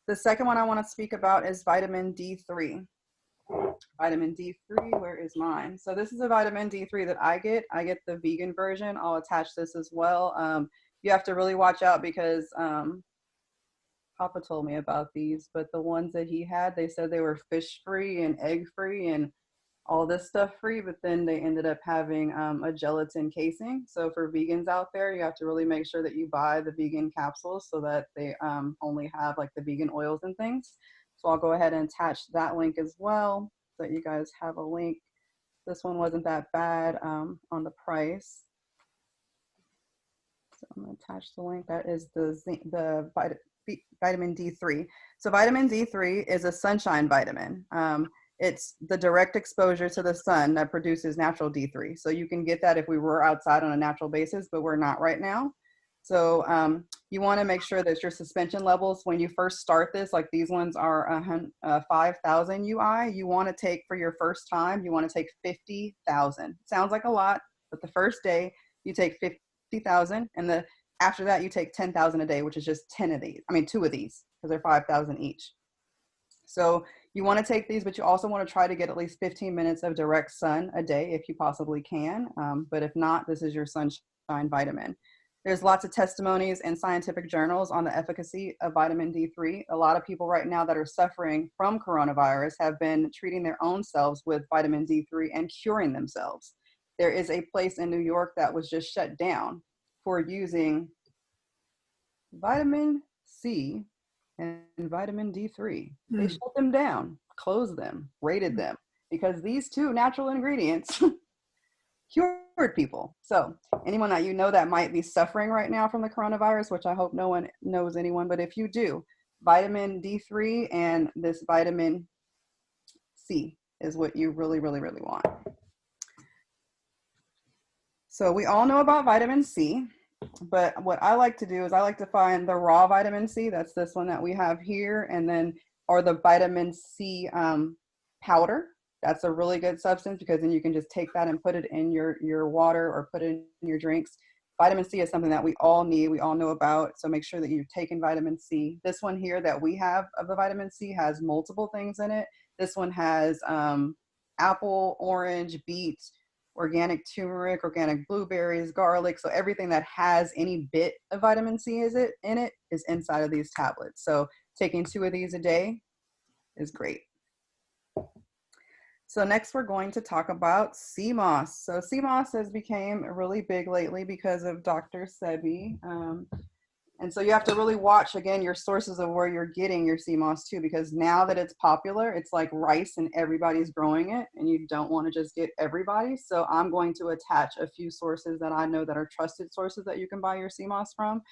The second one I want to speak about is vitamin D3. Vitamin D3, where is mine? So this is a vitamin D3 that I get. I get the vegan version. I'll attach this as well. You have to really watch out because Papa told me about these, but the ones that he had, they said they were fish free and egg free and all this stuff free, but then they ended up having a gelatin casing. So for vegans out there, you have to really make sure that you buy the vegan capsules so that they only have like the vegan oils and things. So I'll go ahead and attach that link as well so that you guys have a link. This one wasn't that bad on the price. So I'm gonna attach the link. That is the vitamin D3. So vitamin D3 is a sunshine vitamin. It's the direct exposure to the sun that produces natural D3. So you can get that if we were outside on a natural basis, but we're not right now. So you want to make sure that your suspension levels, when you first start this, like these ones are 5,000 UI, you want to take for your first time, you want to take 50,000. Sounds like a lot, but the first day you take 50,000, and after that you take 10,000 a day, which is just 2 of these, because they're 5,000 each. So you want to take these, but you also want to try to get at least 15 minutes of direct sun a day if you possibly can. But if not, this is your sunshine vitamin. There's lots of testimonies in scientific journals on the efficacy of vitamin D3. A lot of people right now that are suffering from coronavirus have been treating their own selves with vitamin D3 and curing themselves. There is a place in New York that was just shut down for using vitamin C and vitamin D3. They shut them down, closed them, rated them, because these two natural ingredients cured people. So anyone that you know that might be suffering right now from the coronavirus, which I hope no one knows anyone, but if you do, vitamin D3 and this vitamin C is what you really, really, really want. So we all know about vitamin C. But what I like to do is I like to find the raw vitamin C. That's this one that we have here. And then, or the vitamin C powder. That's a really good substance because then you can just take that and put it in your water or put it in your drinks. Vitamin C is something that we all need, we all know about. So make sure that you're taking vitamin C. This one here that we have of the vitamin C has multiple things in it. This one has apple, orange, beet, organic turmeric, organic blueberries, garlic. So everything that has any bit of vitamin C in it is inside of these tablets. So taking 2 of these a day is great. So next we're going to talk about sea moss. So sea moss has become really big lately because of Dr. Sebi. And so you have to really watch, again, your sources of where you're getting your sea moss too, because now that it's popular, it's like rice and everybody's growing it and you don't want to just get everybody. So I'm going to attach a few sources that I know that are trusted sources that you can buy your sea moss from.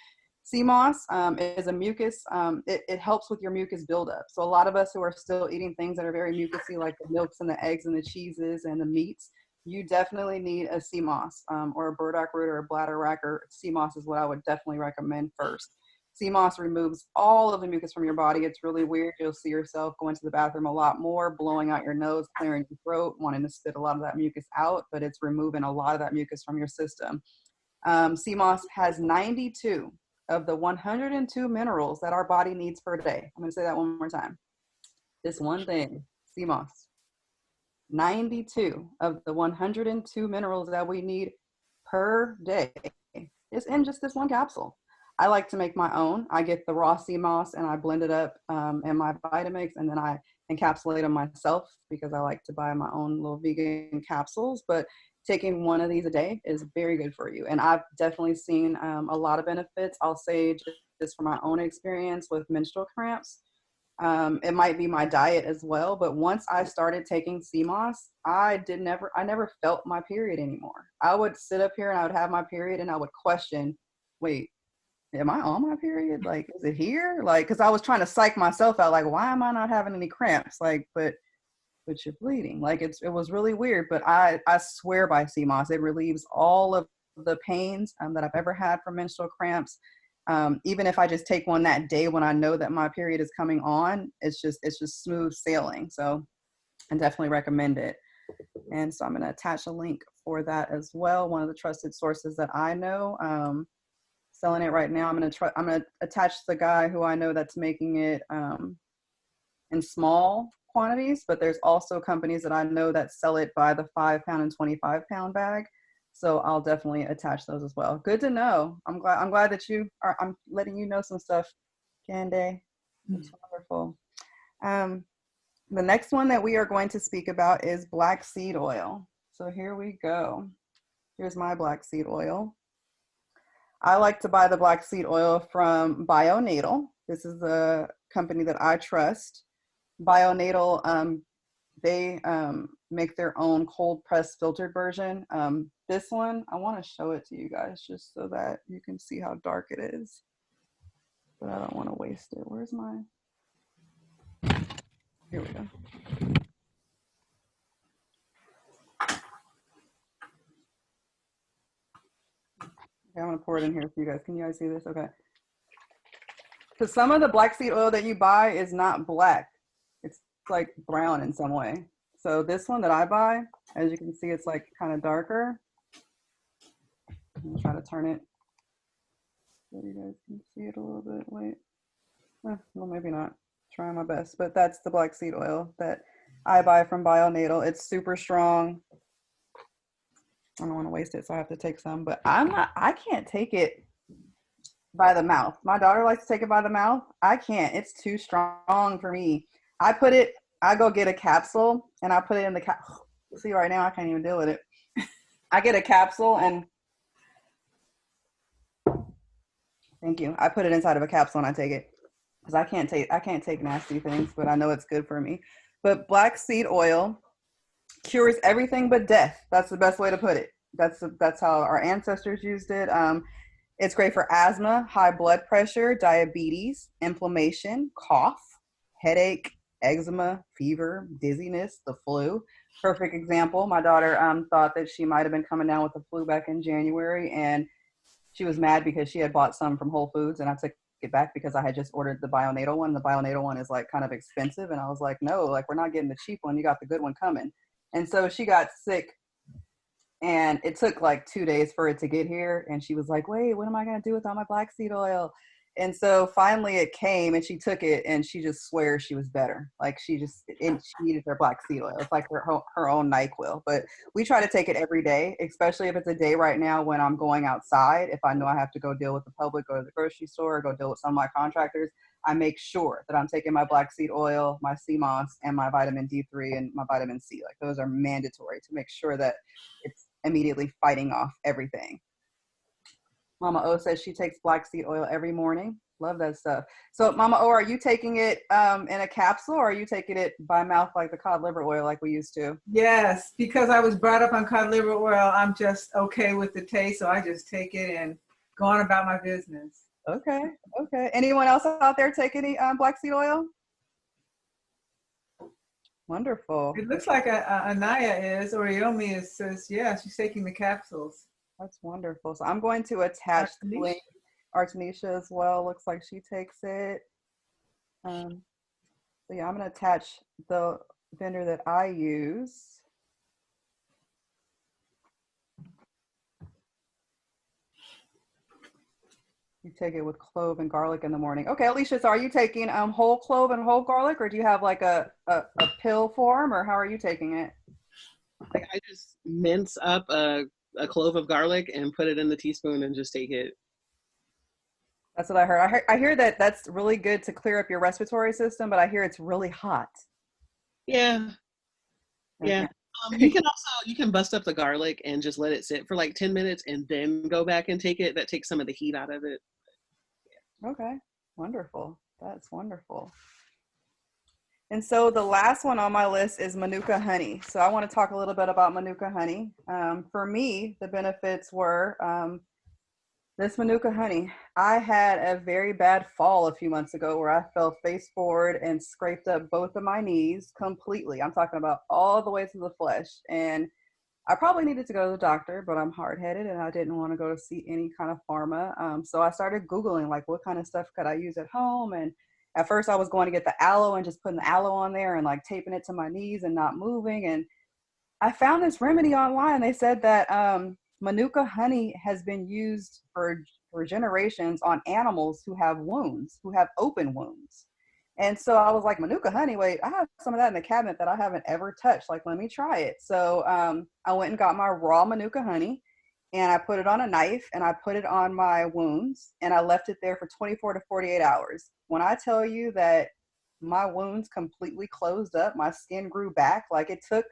Sea moss is a mucus. It helps with your mucus buildup. So a lot of us who are still eating things that are very mucusy, like the milks and the eggs and the cheeses and the meats, you definitely need a sea moss or a burdock root or a bladder wrack, or sea moss is what I would definitely recommend first. Sea moss removes all of the mucus from your body. It's really weird. You'll see yourself going to the bathroom a lot more, blowing out your nose, clearing your throat, wanting to spit a lot of that mucus out, but it's removing a lot of that mucus from your system. Sea moss has 92 of the 102 minerals that our body needs per day. I'm going to say that one more time. This one thing, sea moss. 92 of the 102 minerals that we need per day is in just this one capsule. I like to make my own. I get the raw sea moss and I blend it up in my Vitamix, and then I encapsulate them myself because I like to buy my own little vegan capsules. But taking 1 of these a day is very good for you. And I've definitely seen a lot of benefits. I'll say just from my own experience with menstrual cramps. It might be my diet as well, but once I started taking sea moss, I never felt my period anymore. I would sit up here and I would have my period and I would question, wait, am I on my period? Like, is it here? Like, cause I was trying to psych myself out. Like, why am I not having any cramps? Like, but you're bleeding. Like it was really weird, but I swear by sea moss. It relieves all of the pains that I've ever had from menstrual cramps. Even if I just take one that day when I know that my period is coming on, it's just smooth sailing. So I definitely recommend it. And so I'm going to attach a link for that as well. One of the trusted sources that I know, selling it right now. I'm going to attach the guy who I know that's making it in small quantities, but there's also companies that I know that sell it by the 5-pound and 25-pound bag. So I'll definitely attach those as well. Good to know. I'm glad that I'm letting you know some stuff, Candace. It's wonderful. The next one that we are going to speak about is black seed oil. So here we go. Here's my black seed oil. I like to buy the black seed oil from Bionatal. This is a company that I trust. Bionatal, they make their own cold pressed filtered version. This one, I want to show it to you guys just so that you can see how dark it is. But I don't want to waste it. Where's my? Here we go. Okay, I'm gonna pour it in here for you guys. Can you guys see this? Okay. Because some of the black seed oil that you buy is not black. It's like brown in some way. So this one that I buy, as you can see, it's like kind of darker. I'm gonna try to turn it so you guys can see it a little bit. Wait. Well, maybe not. Trying my best. But that's the black seed oil that I buy from Bionatal. It's super strong. I don't want to waste it, so I have to take some. But I can't take it by the mouth. My daughter likes to take it by the mouth. I can't. It's too strong for me. I go get a capsule and I put it in the see right now I can't even deal with it. I get a capsule and thank you. I put it inside of a capsule and I take it because I can't take nasty things, but I know it's good for me. But black seed oil cures everything but death. That's the best way to put it. That's how our ancestors used it. It's great for asthma, high blood pressure, diabetes, inflammation, cough, headache, eczema, fever, dizziness, the flu. Perfect example. My daughter thought that she might have been coming down with the flu back in January, and she was mad because she had bought some from Whole Foods and I took it back because I had just ordered the bionatal one. The bionatal one is like kind of expensive. And I was like, no, like we're not getting the cheap one. You got the good one coming. And so she got sick and it took like 2 days for it to get here. And she was like, wait, what am I going to do with all my black seed oil? And so finally it came and she took it and she just swears she was better. Like she needed her black seed oil. It's like her own NyQuil. But we try to take it every day, especially if it's a day right now when I'm going outside. If I know I have to go deal with the public, go to the grocery store, go deal with some of my contractors, I make sure that I'm taking my black seed oil, my sea moss, and my vitamin D3 and my vitamin C. Like those are mandatory to make sure that it's immediately fighting off everything. Mama O says she takes black seed oil every morning. Love that stuff. So Mama O, are you taking it in a capsule or are you taking it by mouth like the cod liver oil like we used to? Yes, because I was brought up on cod liver oil, I'm just okay with the taste. So I just take it and go on about my business. Okay. Okay. Anyone else out there take any black seed oil? Wonderful. It looks like Anaya is, or Yomi says, yeah, she's taking the capsules. That's wonderful. So I'm going to attach the link. Artenisha as well. Looks like she takes it. So yeah, I'm going to attach the vendor that I use. You take it with clove and garlic in the morning. Okay, Alicia, so are you taking whole clove and whole garlic, or do you have like a pill form, or how are you taking it? Like I just mince up a clove of garlic and put it in the teaspoon and just take it. That's what I heard. I hear that that's really good to clear up your respiratory system, but I hear it's really hot. Yeah. Yeah. Okay. You can bust up the garlic and just let it sit for like 10 minutes and then go back and take it. That takes some of the heat out of it. Okay. Wonderful. That's wonderful. And so the last one on my list is Manuka honey. So I want to talk a little bit about Manuka honey. For me, the benefits were this Manuka honey. I had a very bad fall a few months ago where I fell face forward and scraped up both of my knees completely. I'm talking about all the way to the flesh. And I probably needed to go to the doctor, but I'm hard-headed and I didn't want to go to see any kind of pharma. So I started Googling like what kind of stuff could I use at home. And at first I was going to get the aloe and just putting the aloe on there and like taping it to my knees and not moving. And I found this remedy online. They said that Manuka honey has been used for generations on animals who have wounds, who have open wounds. And so I was like, Manuka honey, wait, I have some of that in the cabinet that I haven't ever touched. Like, let me try it. So I went and got my raw Manuka honey and I put it on a knife and I put it on my wounds and I left it there for 24 to 48 hours. When I tell you that my wounds completely closed up, my skin grew back, like it took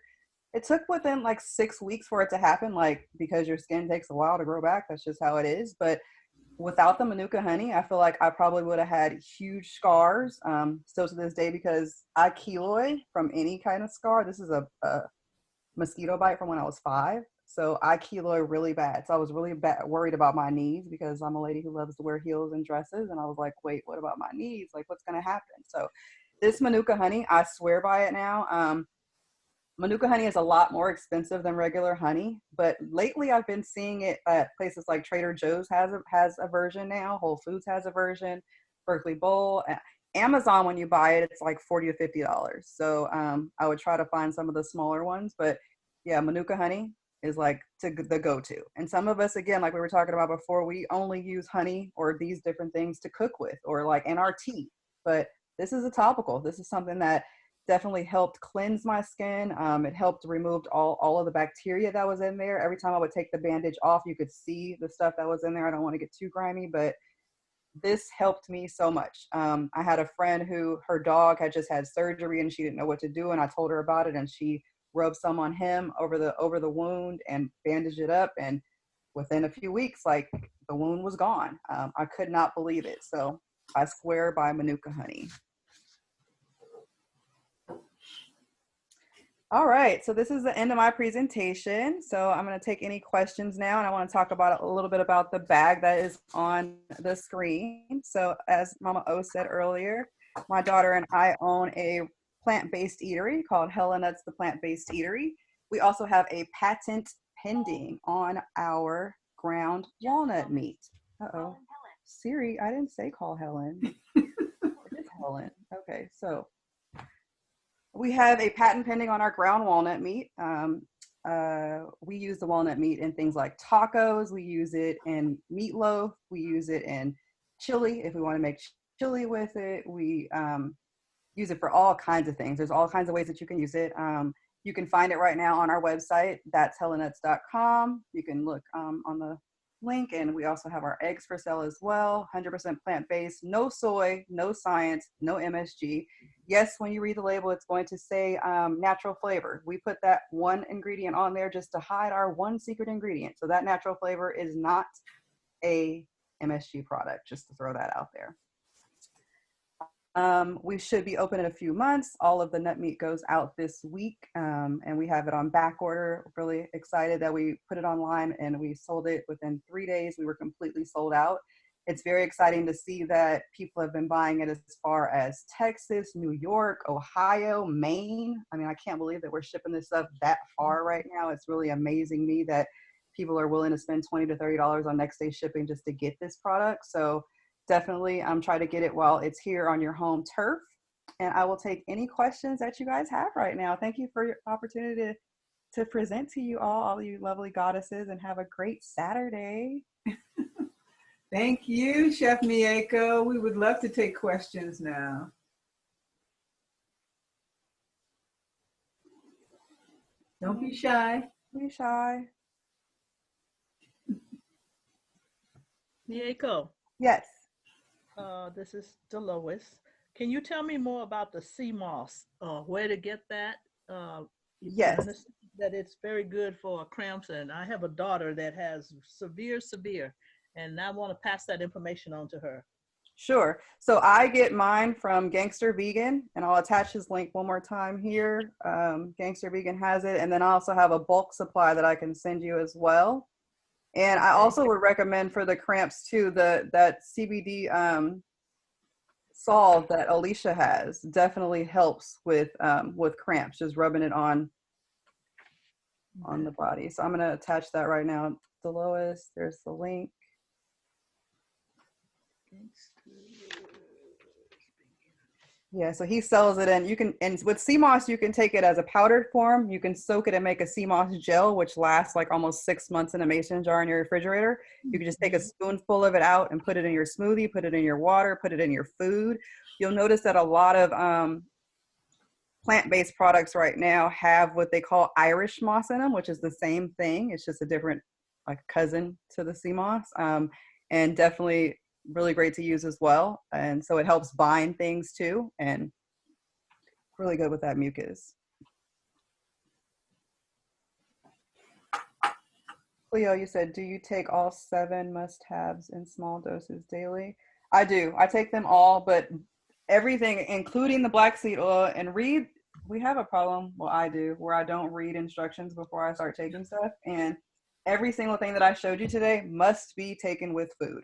within like 6 weeks for it to happen, like because your skin takes a while to grow back. That's just how it is. But without the Manuka honey, I feel like I probably would have had huge scars still to this day because I keloid from any kind of scar. This is a mosquito bite from when I was 5. So I keloid really bad. So I was really worried about my knees because I'm a lady who loves to wear heels and dresses. And I was like, wait, what about my knees? Like, what's going to happen? So this Manuka honey, I swear by it now. Manuka honey is a lot more expensive than regular honey, but lately I've been seeing it at places like Trader Joe's has a version now. Whole Foods has a version. Berkeley Bowl. Amazon, when you buy it, it's like $40 to $50. So I would try to find some of the smaller ones, but yeah, Manuka honey is like the go-to. And some of us, again, like we were talking about before, we only use honey or these different things to cook with or like in our tea. But this is a topical. This is something that definitely helped cleanse my skin. It helped remove all of the bacteria that was in there. Every time I would take the bandage off, you could see the stuff that was in there. I don't want to get too grimy, but this helped me so much. I had a friend who her dog had just had surgery and she didn't know what to do. And I told her about it and she rubbed some on him over the wound and bandaged it up. And within a few weeks, like the wound was gone. I could not believe it. So I swear by Manuka honey. All right, so this is the end of my presentation. So I'm going to take any questions now, and I want to talk about a little bit about the bag that is on the screen. So as Mama O said earlier, my daughter and I own a plant-based eatery called Hella Nuts the Plant-Based Eatery. We also have a patent pending on our ground walnut meat. Uh-oh. Siri, I didn't say call Helen. It is Helen. Okay, so we have a patent pending on our ground walnut meat. We use the walnut meat in things like tacos. We use it in meatloaf. We use it in chili if we want to make chili with it. We use it for all kinds of things. There's all kinds of ways that you can use it. You can find it right now on our website, that'shellenuts.com. You can look on the link, and we also have our eggs for sale as well. 100% plant-based, no soy, no science, no MSG. Yes, when you read the label, it's going to say natural flavor. We put that one ingredient on there just to hide our one secret ingredient. So that natural flavor is not a MSG product, just to throw that out there. We should be open in a few months. All of the nut meat goes out this week, and we have it on back order. Really excited that we put it online and we sold it within 3 days. We were completely sold out. It's very exciting to see that people have been buying it as far as Texas, New York, Ohio, Maine. I mean, I can't believe that we're shipping this stuff that far right now. It's really amazing me that people are willing to spend $20 to $30 on next day shipping just to get this product. So definitely try to get it while it's here on your home turf. And I will take any questions that you guys have right now. Thank you for your opportunity to present to you all you lovely goddesses, and have a great Saturday. Thank you, Chef Mieko. We would love to take questions now. Don't be shy. Don't be shy. Mieko. Yes. This is Dolores. Can you tell me more about the sea moss? Where to get that? Yes. I understand that it's very good for cramps, and I have a daughter that has severe, and I want to pass that information on to her. Sure. So I get mine from Gangster Vegan, and I'll attach his link one more time here. Gangster Vegan has it, and then I also have a bulk supply that I can send you as well. And I also would recommend for the cramps too, that CBD solve that Alicia has definitely helps with cramps, just rubbing it on the body. So I'm going to attach that right now. Dolores, there's the link. Yeah, so he sells it, and you can, and with sea moss, you can take it as a powdered form. You can soak it and make a sea moss gel, which lasts like almost 6 months in a mason jar in your refrigerator. You can just take a spoonful of it out and put it in your smoothie, put it in your water, put it in your food. You'll notice that a lot of plant-based products right now have what they call Irish moss in them, which is the same thing. It's just a different, like, cousin to the sea moss, and definitely really great to use as well. And so it helps bind things too, and really good with that mucus. Cleo, you said, do you take all 7 must-haves in small doses daily? I do. I take them all, but everything, including the black seed oil. And we have a problem, well, I do, where I don't read instructions before I start taking stuff. And every single thing that I showed you today must be taken with food.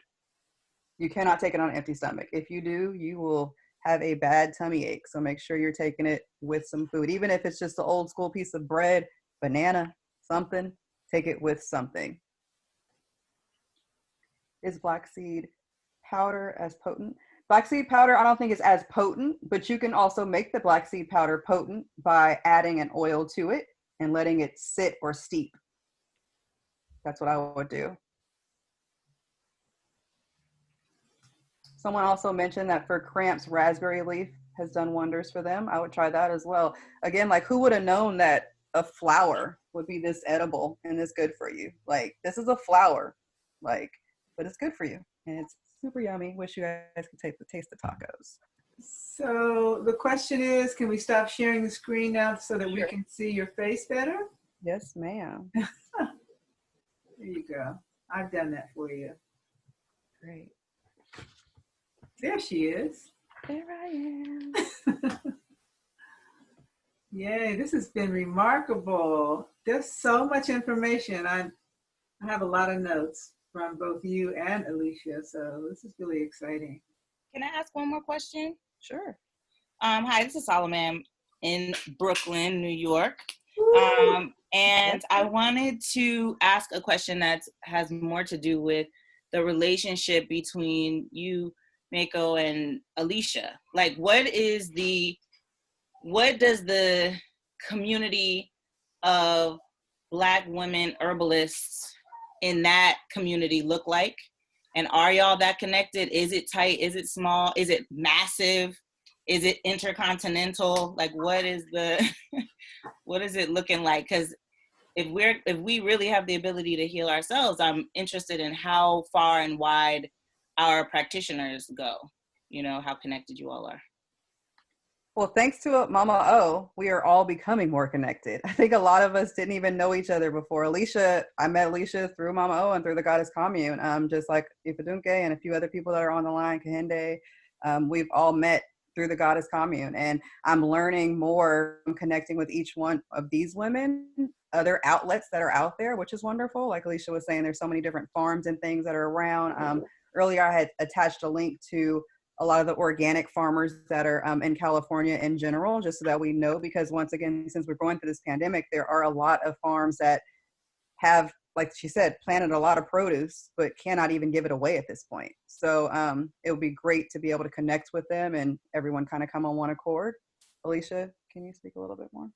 You cannot take it on an empty stomach. If you do, you will have a bad tummy ache. So make sure you're taking it with some food. Even if it's just an old school piece of bread, banana, something, take it with something. Is black seed powder as potent? Black seed powder, I don't think is as potent, but you can also make the black seed powder potent by adding an oil to it and letting it sit or steep. That's what I would do. Someone also mentioned that for cramps, raspberry leaf has done wonders for them. I would try that as well. Again, like, who would have known that a flower would be this edible and this good for you? Like, this is a flower, like, but it's good for you and it's super yummy. Wish you guys could taste the tacos. So the question is, can we stop sharing the screen now so that we can see your face better? Yes, ma'am. There you go. I've done that for you. Great. There she is. There I am. Yay, this has been remarkable. There's so much information. I have a lot of notes from both you and Alicia, so this is really exciting. Can I ask one more question? Sure. Hi, this is Solomon in Brooklyn, New York. And I wanted to ask a question that has more to do with the relationship between you, Mieko, and Alicia. Like, what does the community of Black women herbalists in that community look like? And are y'all that connected? Is it tight? Is it small? Is it massive? Is it intercontinental? Like, what is what is it looking like? Because if we really have the ability to heal ourselves, I'm interested in how far and wide our practitioners go, you know, how connected you all are. Well, thanks to Mama O, we are all becoming more connected. I think a lot of us didn't even know each other before. I met Alicia through Mama O and through the Goddess Commune, just like Ifadunke and a few other people that are on the line, Kahinde. We've all met through the Goddess Commune, and I'm learning more from connecting with each one of these women, other outlets that are out there, which is wonderful. Like Alicia was saying, there's so many different farms and things that are around. Earlier, I had attached a link to a lot of the organic farmers that are in California in general, just so that we know, because once again, since we're going through this pandemic, there are a lot of farms that have, like she said, planted a lot of produce, but cannot even give it away at this point. So it would be great to be able to connect with them and everyone kind of come on one accord. Alicia, can you speak a little bit more?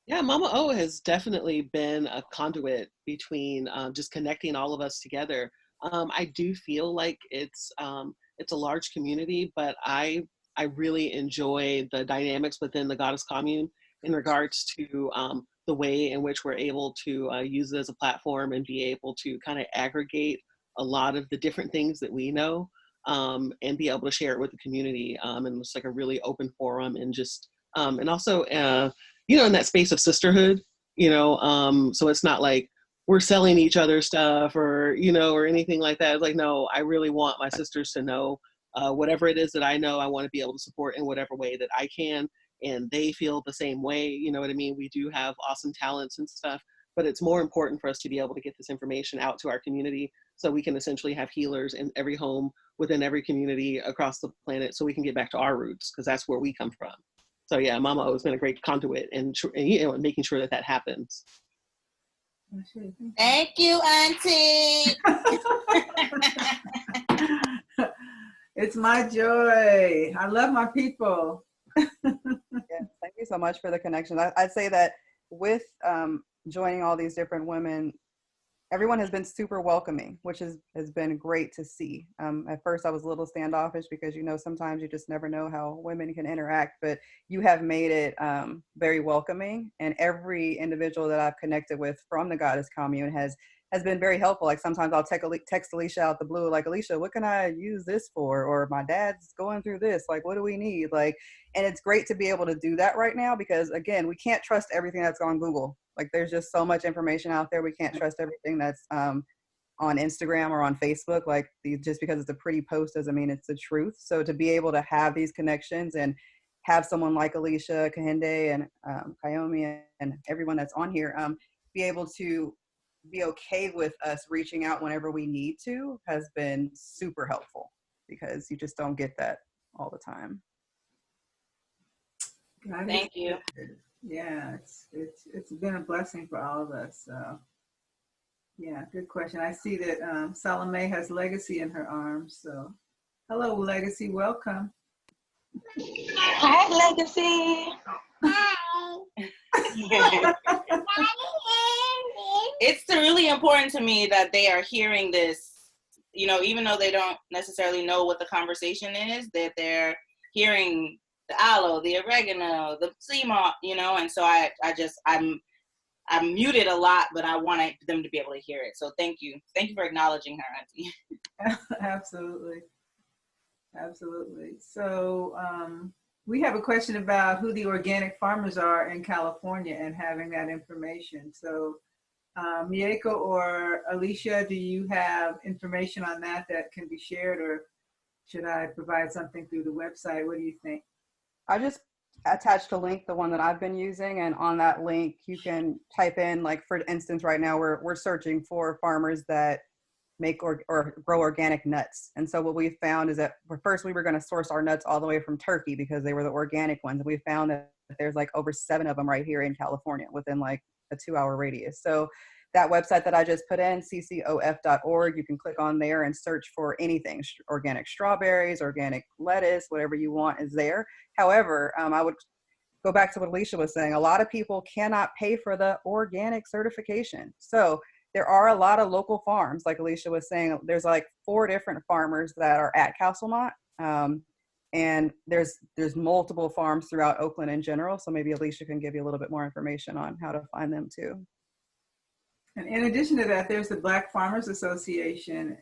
Yeah, Mama O has definitely been a conduit between just connecting all of us together. I do feel like it's a large community, but I really enjoy the dynamics within the Goddess Commune in regards to the way in which we're able to use it as a platform and be able to kind of aggregate a lot of the different things that we know and be able to share it with the community. And it's like a really open forum, and just and also you know, in that space of sisterhood, you know, so it's not like we're selling each other stuff or, you know, or anything like that. It's like, no, I really want my sisters to know whatever it is that I know, I want to be able to support in whatever way that I can. And they feel the same way, you know what I mean? We do have awesome talents and stuff, but it's more important for us to be able to get this information out to our community so we can essentially have healers in every home, within every community across the planet, so we can get back to our roots, because that's where we come from. So yeah, Mama O has been a great conduit and you know, making sure that that happens. Thank you, Auntie. It's my joy. I love my people. Yes, thank you so much for the connection. I'd say that with joining all these different women, everyone has been super welcoming, which has been great to see. At first I was a little standoffish because, you know, sometimes you just never know how women can interact, but you have made it very welcoming. And every individual that I've connected with from the Goddess Commune has been very helpful. Like sometimes I'll text Alicia out the blue, like, Alicia, what can I use this for? Or my dad's going through this, like, what do we need? Like, and it's great to be able to do that right now, because again, we can't trust everything that's on Google. Like there's just so much information out there. We can't trust everything that's on Instagram or on Facebook. Like just because it's a pretty post doesn't mean it's the truth. So to be able to have these connections and have someone like Alicia, Kahinde, and Kayomi, and everyone that's on here be able to be okay with us reaching out whenever we need to has been super helpful, because you just don't get that all the time. Thank you. Yeah, it's been a blessing for all of us. So yeah, good question. I see that Salome has Legacy in her arms. So hello, Legacy, welcome. Hi, Legacy. Hi. It's really important to me that they are hearing this, you know, even though they don't necessarily know what the conversation is, that they're hearing the aloe, the oregano, the sea moss, you know, and so I'm muted a lot, but I want them to be able to hear it. So thank you for acknowledging her, Auntie. Absolutely. So we have a question about who the organic farmers are in California and having that information. So Mieko or Alicia, do you have information on that can be shared, or should I provide something through the website? What do you think? I just attached a link, the one that I've been using, and on that link you can type in, like for instance, right now we're searching for farmers that make or grow organic nuts. And so what we found is that first we were going to source our nuts all the way from Turkey because they were the organic ones. And we found that there's like over 7 of them right here in California within like a 2-hour radius. So that website that I just put in, ccof.org, you can click on there and search for anything, organic strawberries, organic lettuce, whatever you want is there. However, I would go back to what Alicia was saying. A lot of people cannot pay for the organic certification. So there are a lot of local farms, like Alicia was saying. There's like 4 different farmers that are at Castlemont. And there's multiple farms throughout Oakland in general. So maybe Alicia can give you a little bit more information on how to find them too. And in addition to that, there's the Black Farmers Association.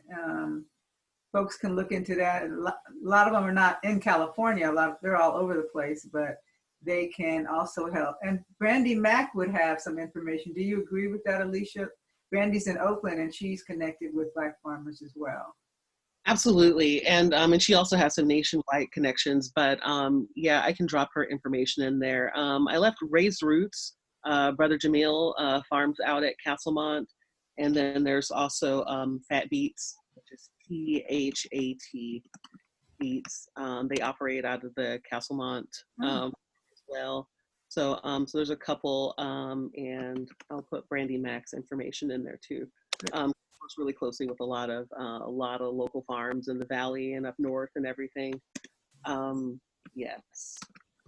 Folks can look into that. A lot of them are not in California. They're all over the place, but they can also help. And Brandy Mack would have some information. Do you agree with that, Alicia? Brandy's in Oakland, and she's connected with Black farmers as well. Absolutely. And she also has some nationwide connections, but yeah, I can drop her information in there. I left Raised Roots, Brother Jamil farms out at Castlemont. And then there's also Fat Beats, which is PHAT Beats. They operate out of the Castlemont as well. So there's a couple, and I'll put Brandy Mack's information in there too. Works really closely with a lot of local farms in the valley and up north and everything. Yes.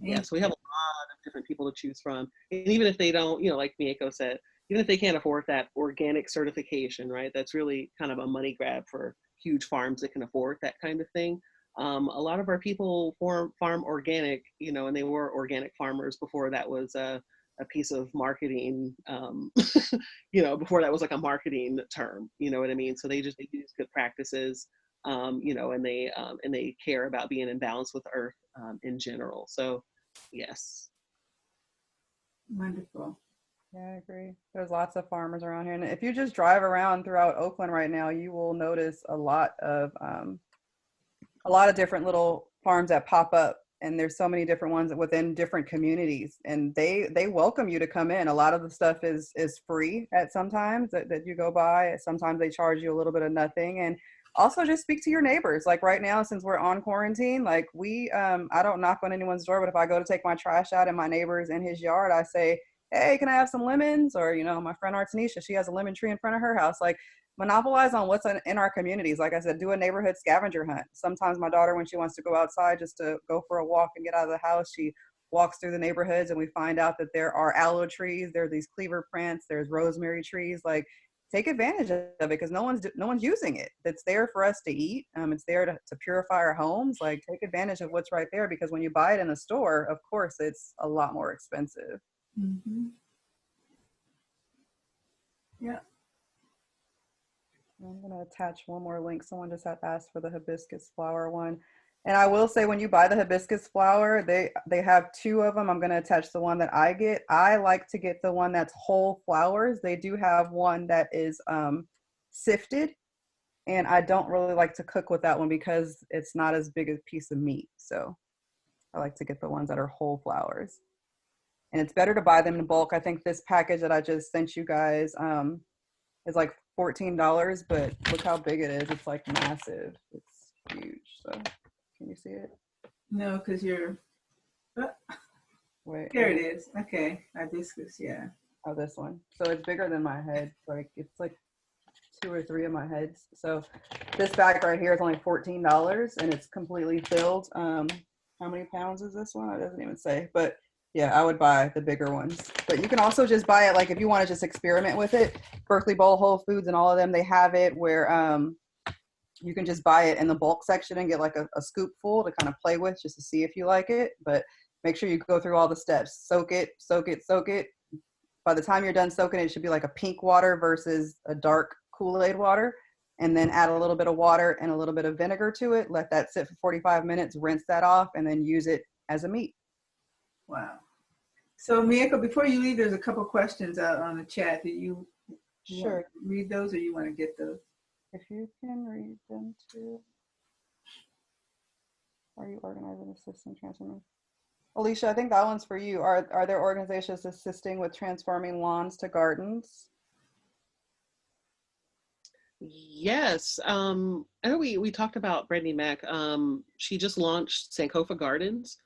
Yeah, so we have a lot of different people to choose from. And even if they don't, like Mieko said, even if they can't afford that organic certification, right? That's really kind of a money grab for huge farms that can afford that kind of thing. A lot of our people farm organic, and they were organic farmers before that was a piece of marketing, before that was like a marketing term, you know what I mean? So they use good practices, and they care about being in balance with Earth in general. So yes. Wonderful. Yeah, I agree. There's lots of farmers around here. And if you just drive around throughout Oakland right now, you will notice a lot of different little farms that pop up. And there's so many different ones within different communities, and they welcome you to come in. A lot of the stuff is free at sometimes that you go by. Sometimes they charge you a little bit of nothing. And also just speak to your neighbors. Like right now, since we're on quarantine, like I don't knock on anyone's door, but if I go to take my trash out in my neighbor's in his yard, I say, hey, can I have some lemons? Or, my friend Artenisha, she has a lemon tree in front of her house. Like, monopolize on what's in our communities. Like I said, do a neighborhood scavenger hunt. Sometimes my daughter, when she wants to go outside just to go for a walk and get out of the house, she walks through the neighborhoods, and we find out that there are aloe trees, there are these cleaver plants, there's rosemary trees. Like, take advantage of it, because no one's using it. It's there for us to eat. It's there to purify our homes. Like, take advantage of what's right there, because when you buy it in the store, of course, it's a lot more expensive. Mm-hmm. Yeah. I'm going to attach one more link. Someone just had asked for the hibiscus flower one. And I will say, when you buy the hibiscus flower, they have 2 of them. I'm going to attach the one that I get. I like to get the one that's whole flowers. They do have one that is sifted. And I don't really like to cook with that one because it's not as big a piece of meat. So I like to get the ones that are whole flowers. And it's better to buy them in bulk. I think this package that I just sent you guys is like $14, but look how big it is. It's like massive. It's huge. So can you see it? No, because you're wait. There it is. Okay, hibiscus. Yeah. Oh, this one. So it's bigger than my head. Like, it's like 2 or 3 of my heads. So this bag right here is only $14, and it's completely filled. How many pounds is this one? It doesn't even say. But yeah, I would buy the bigger ones. But you can also just buy it, like, if you want to just experiment with it. Berkeley Bowl, Whole Foods, and all of them, they have it where you can just buy it in the bulk section and get like a scoop full to kind of play with, just to see if you like it. But make sure you go through all the steps. Soak it, soak it, soak it. By the time you're done soaking it should be like a pink water versus a dark Kool-Aid water. And then add a little bit of water and a little bit of vinegar to it. Let that sit for 45 minutes, rinse that off, and then use it as a meat. Wow. So Mieko, before you leave, there's a couple questions out on the chat. Do you Sure. read those, or you want to get those? If you can read them too. Are you organizing assisting transforming? Alicia, I think that one's for you. Are there organizations assisting with transforming lawns to gardens? Yes. I know we talked about Brandy Mack. She just launched Sankofa Gardens.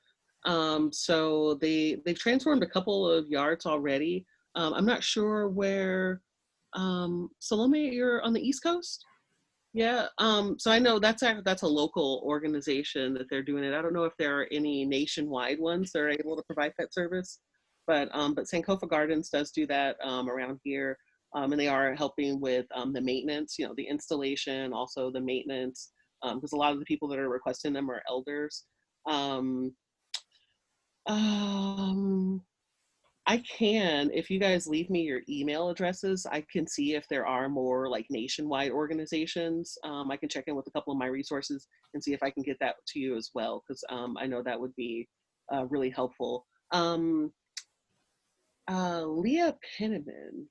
So they've transformed a couple of yards already. I'm not sure where, Salome, you're on the East Coast? Yeah, so I know that's a local organization that they're doing it. I don't know if there are any nationwide ones that are able to provide pet service, but Sankofa Gardens does do that around here, and they are helping with the maintenance, you know, the installation, also the maintenance, because a lot of the people that are requesting them are elders. Um, um, I can, if you guys leave me your email addresses, I can see if there are more like nationwide organizations. I can check in with a couple of my resources and see if I can get that to you as well, because I know that would be really helpful. Leah Penniman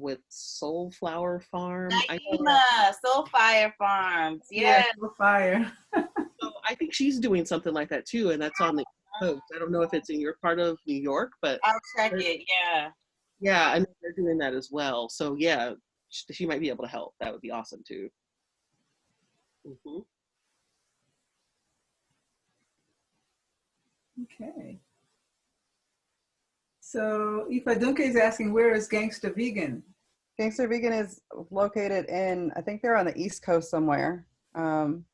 with Soulflower Farm. Naima, Soulfire Farms. Yeah. Fire. So I think she's doing something like that too, and that's on the coast. I don't know if it's in your part of New York, but I'll check it. Yeah. yeah, I know they're doing that as well. So yeah, she might be able to help. That would be awesome too. Mm-hmm. Okay. So Ifa Dunke is asking, where is Gangsta Vegan? Gangster Vegan is located in, I think they're on the East Coast somewhere.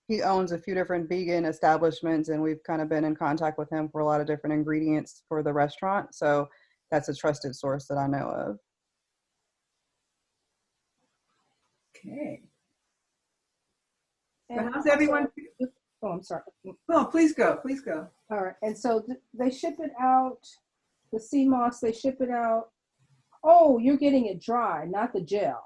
He owns a few different vegan establishments, and we've kind of been in contact with him for a lot of different ingredients for the restaurant. So that's a trusted source that I know of. Okay. So And how's everyone? Oh, I'm sorry. Oh, please go. Please go. All right. And so they ship it out, the sea moss, they ship it out. Oh, you're getting it dry, not the gel.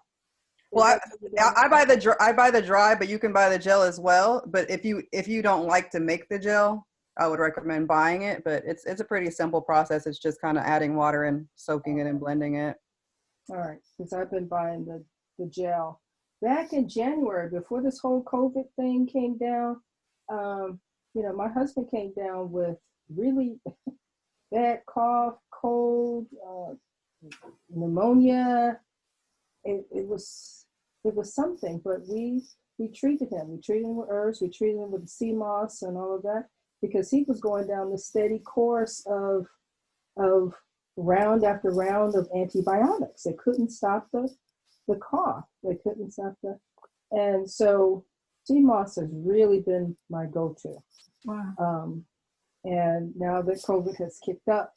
Well, I buy the dry, but you can buy the gel as well. But if you don't like to make the gel, I would recommend buying it. But it's a pretty simple process. It's just kind of adding water and soaking it and blending it. All right, because I've been buying the gel. Back in January, before this whole COVID thing came down, my husband came down with really bad cough, cold, pneumonia. It was something, but we treated him. We treated him with herbs. We treated him with sea moss and all of that, because he was going down the steady course of round after round of antibiotics. They couldn't stop the cough. They couldn't stop and so sea moss has really been my go-to. Wow. And now that COVID has kicked up,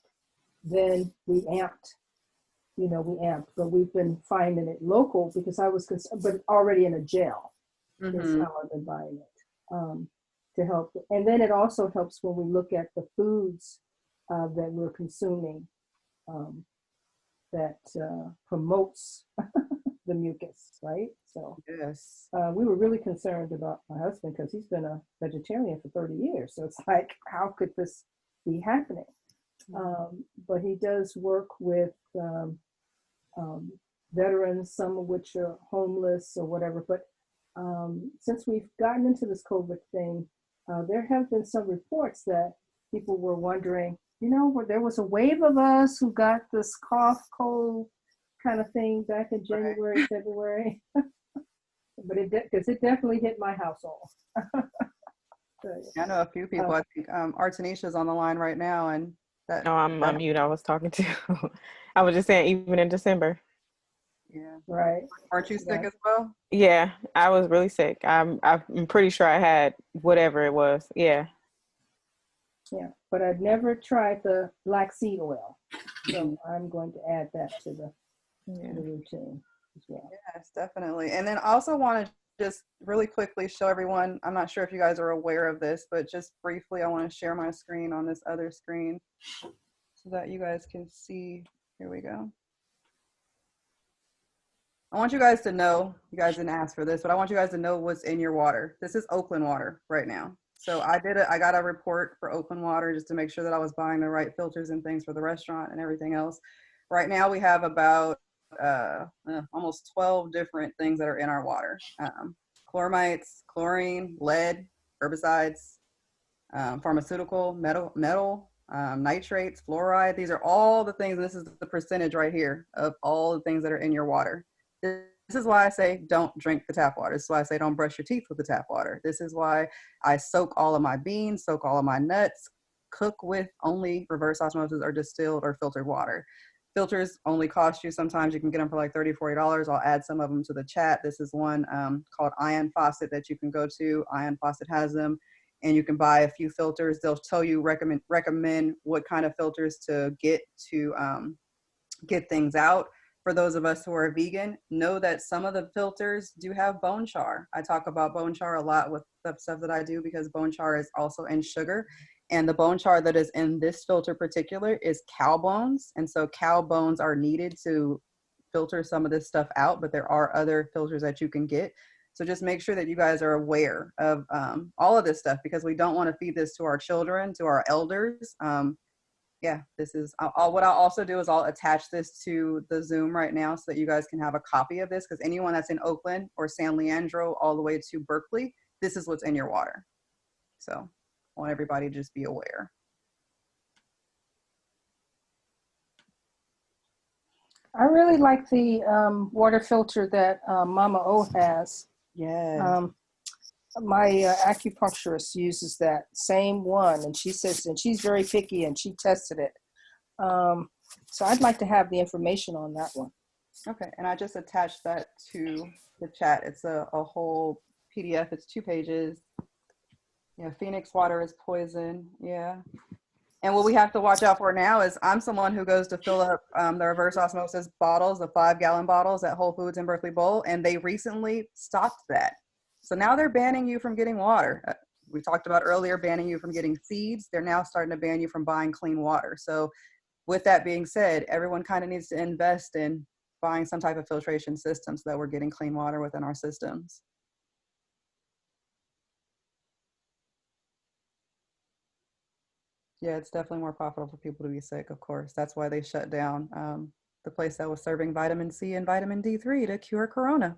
then we amped, but we've been finding it local because I was concerned, but already in a gel is how I've been buying it to help. And then it also helps when we look at the foods that we're consuming that promotes the mucus, right? So yes, we were really concerned about my husband because he's been a vegetarian for 30 years. So it's like, how could this be happening? But he does work with veterans, some of which are homeless or whatever. But since we've gotten into this COVID thing, there have been some reports that people were wondering, where there was a wave of us who got this cough, cold kind of thing back in January, February. But it definitely hit my household. I know a few people. I think Artanisha's on the line right now, and no, I'm on mute. I was talking to. I was just saying, even in December. Yeah. Right. Aren't you sick as well? Yeah, I was really sick. I'm pretty sure I had whatever it was. Yeah. Yeah, but I've never tried the black seed oil, so I'm going to add that to the routine as well. Yes, definitely. And then I also want to just really quickly show everyone, I'm not sure if you guys are aware of this, but just briefly, I want to share my screen on this other screen so that you guys can see. Here we go. I want you guys to know, you guys didn't ask for this, but I want you guys to know what's in your water. This is Oakland water right now. So I got a report for Oakland water just to make sure that I was buying the right filters and things for the restaurant and everything else. Right now we have about almost 12 different things that are in our water. Chloramites, chlorine, lead, herbicides, pharmaceutical, metal, nitrates, fluoride. These are all the things. This is the percentage right here of all the things that are in your water. This is why I say don't drink the tap water. This is why I say don't brush your teeth with the tap water. This is why I soak all of my beans, soak all of my nuts, cook with only reverse osmosis or distilled or filtered water. Filters only cost you, sometimes you can get them for like $30, $40. I'll add some of them to the chat. This is one called Ion Faucet that you can go to. Ion Faucet has them, and you can buy a few filters. They'll tell you, recommend what kind of filters to get things out. For those of us who are vegan, know that some of the filters do have bone char. I talk about bone char a lot with the stuff that I do because bone char is also in sugar. And the bone char that is in this filter particular is cow bones. And so cow bones are needed to filter some of this stuff out, but there are other filters that you can get. So just make sure that you guys are aware of all of this stuff, because we don't want to feed this to our children, to our elders. Yeah, this is, what I'll also do is I'll attach this to the Zoom right now so that you guys can have a copy of this, because anyone that's in Oakland or San Leandro all the way to Berkeley, this is what's in your water. So I want everybody to just be aware. I really like the water filter that Mama O has. Yeah. My acupuncturist uses that same one, and she says, and she's very picky, and she tested it. So I'd like to have the information on that one. Okay, and I just attached that to the chat. It's a whole PDF. It's 2 pages. Yeah, Phoenix water is poison. Yeah. And what we have to watch out for now is I'm someone who goes to fill up the reverse osmosis bottles, the 5-gallon bottles at Whole Foods in Berkeley Bowl, and they recently stopped that. So now they're banning you from getting water. We talked about earlier banning you from getting seeds. They're now starting to ban you from buying clean water. So with that being said, everyone kind of needs to invest in buying some type of filtration system so that we're getting clean water within our systems. Yeah, it's definitely more profitable for people to be sick, of course. That's why they shut down the place that was serving vitamin C and vitamin D3 to cure corona.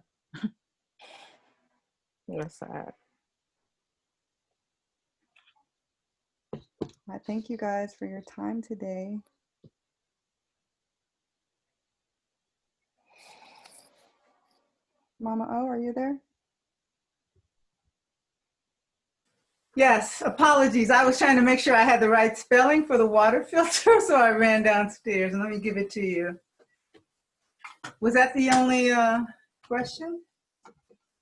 That's sad. I thank you guys for your time today. Mama O, are you there? Yes, apologies. I was trying to make sure I had the right spelling for the water filter, so I ran downstairs, and let me give it to you. Was that the only question?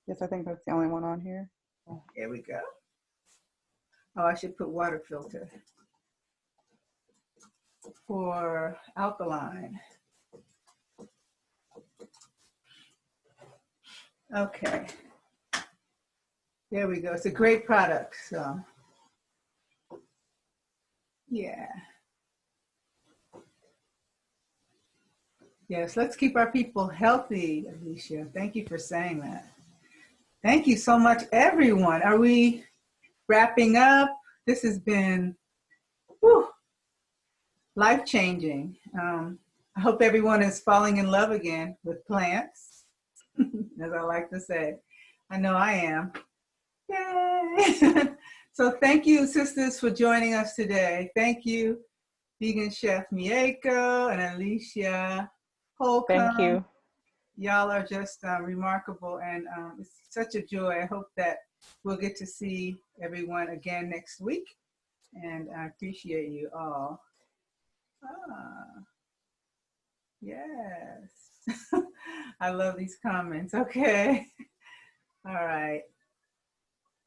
Yes, I think that's the only one on here. Oh, here we go. Oh, I should put water filter for alkaline. Okay. There we go. It's a great product, so yeah. Yes, let's keep our people healthy, Alicia. Thank you for saying that. Thank you so much, everyone. Are we wrapping up? This has been life-changing. I hope everyone is falling in love again with plants, as I like to say. I know I am. Yay! So thank you, sisters, for joining us today. Thank you, vegan chef Mieko and Alicia Holcombe. Thank you. Y'all are just remarkable, and it's such a joy. I hope that we'll get to see everyone again next week, and I appreciate you all. Yes. I love these comments. Okay. All right.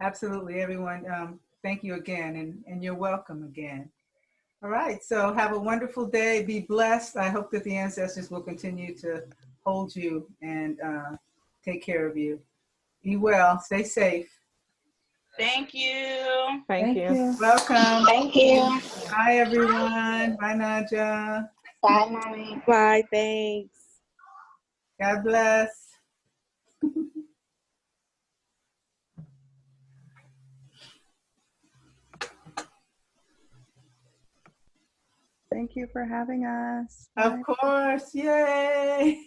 Absolutely, everyone. Thank you again, and you're welcome again. All right, so have a wonderful day. Be blessed. I hope that the ancestors will continue to hold you and take care of you. Be well. Stay safe. Thank you. Thank you. Welcome. Thank you. Bye, everyone. Bye, Naja. Bye, Mommy. Bye, thanks. God bless. Thank you for having us. Of course. Yay.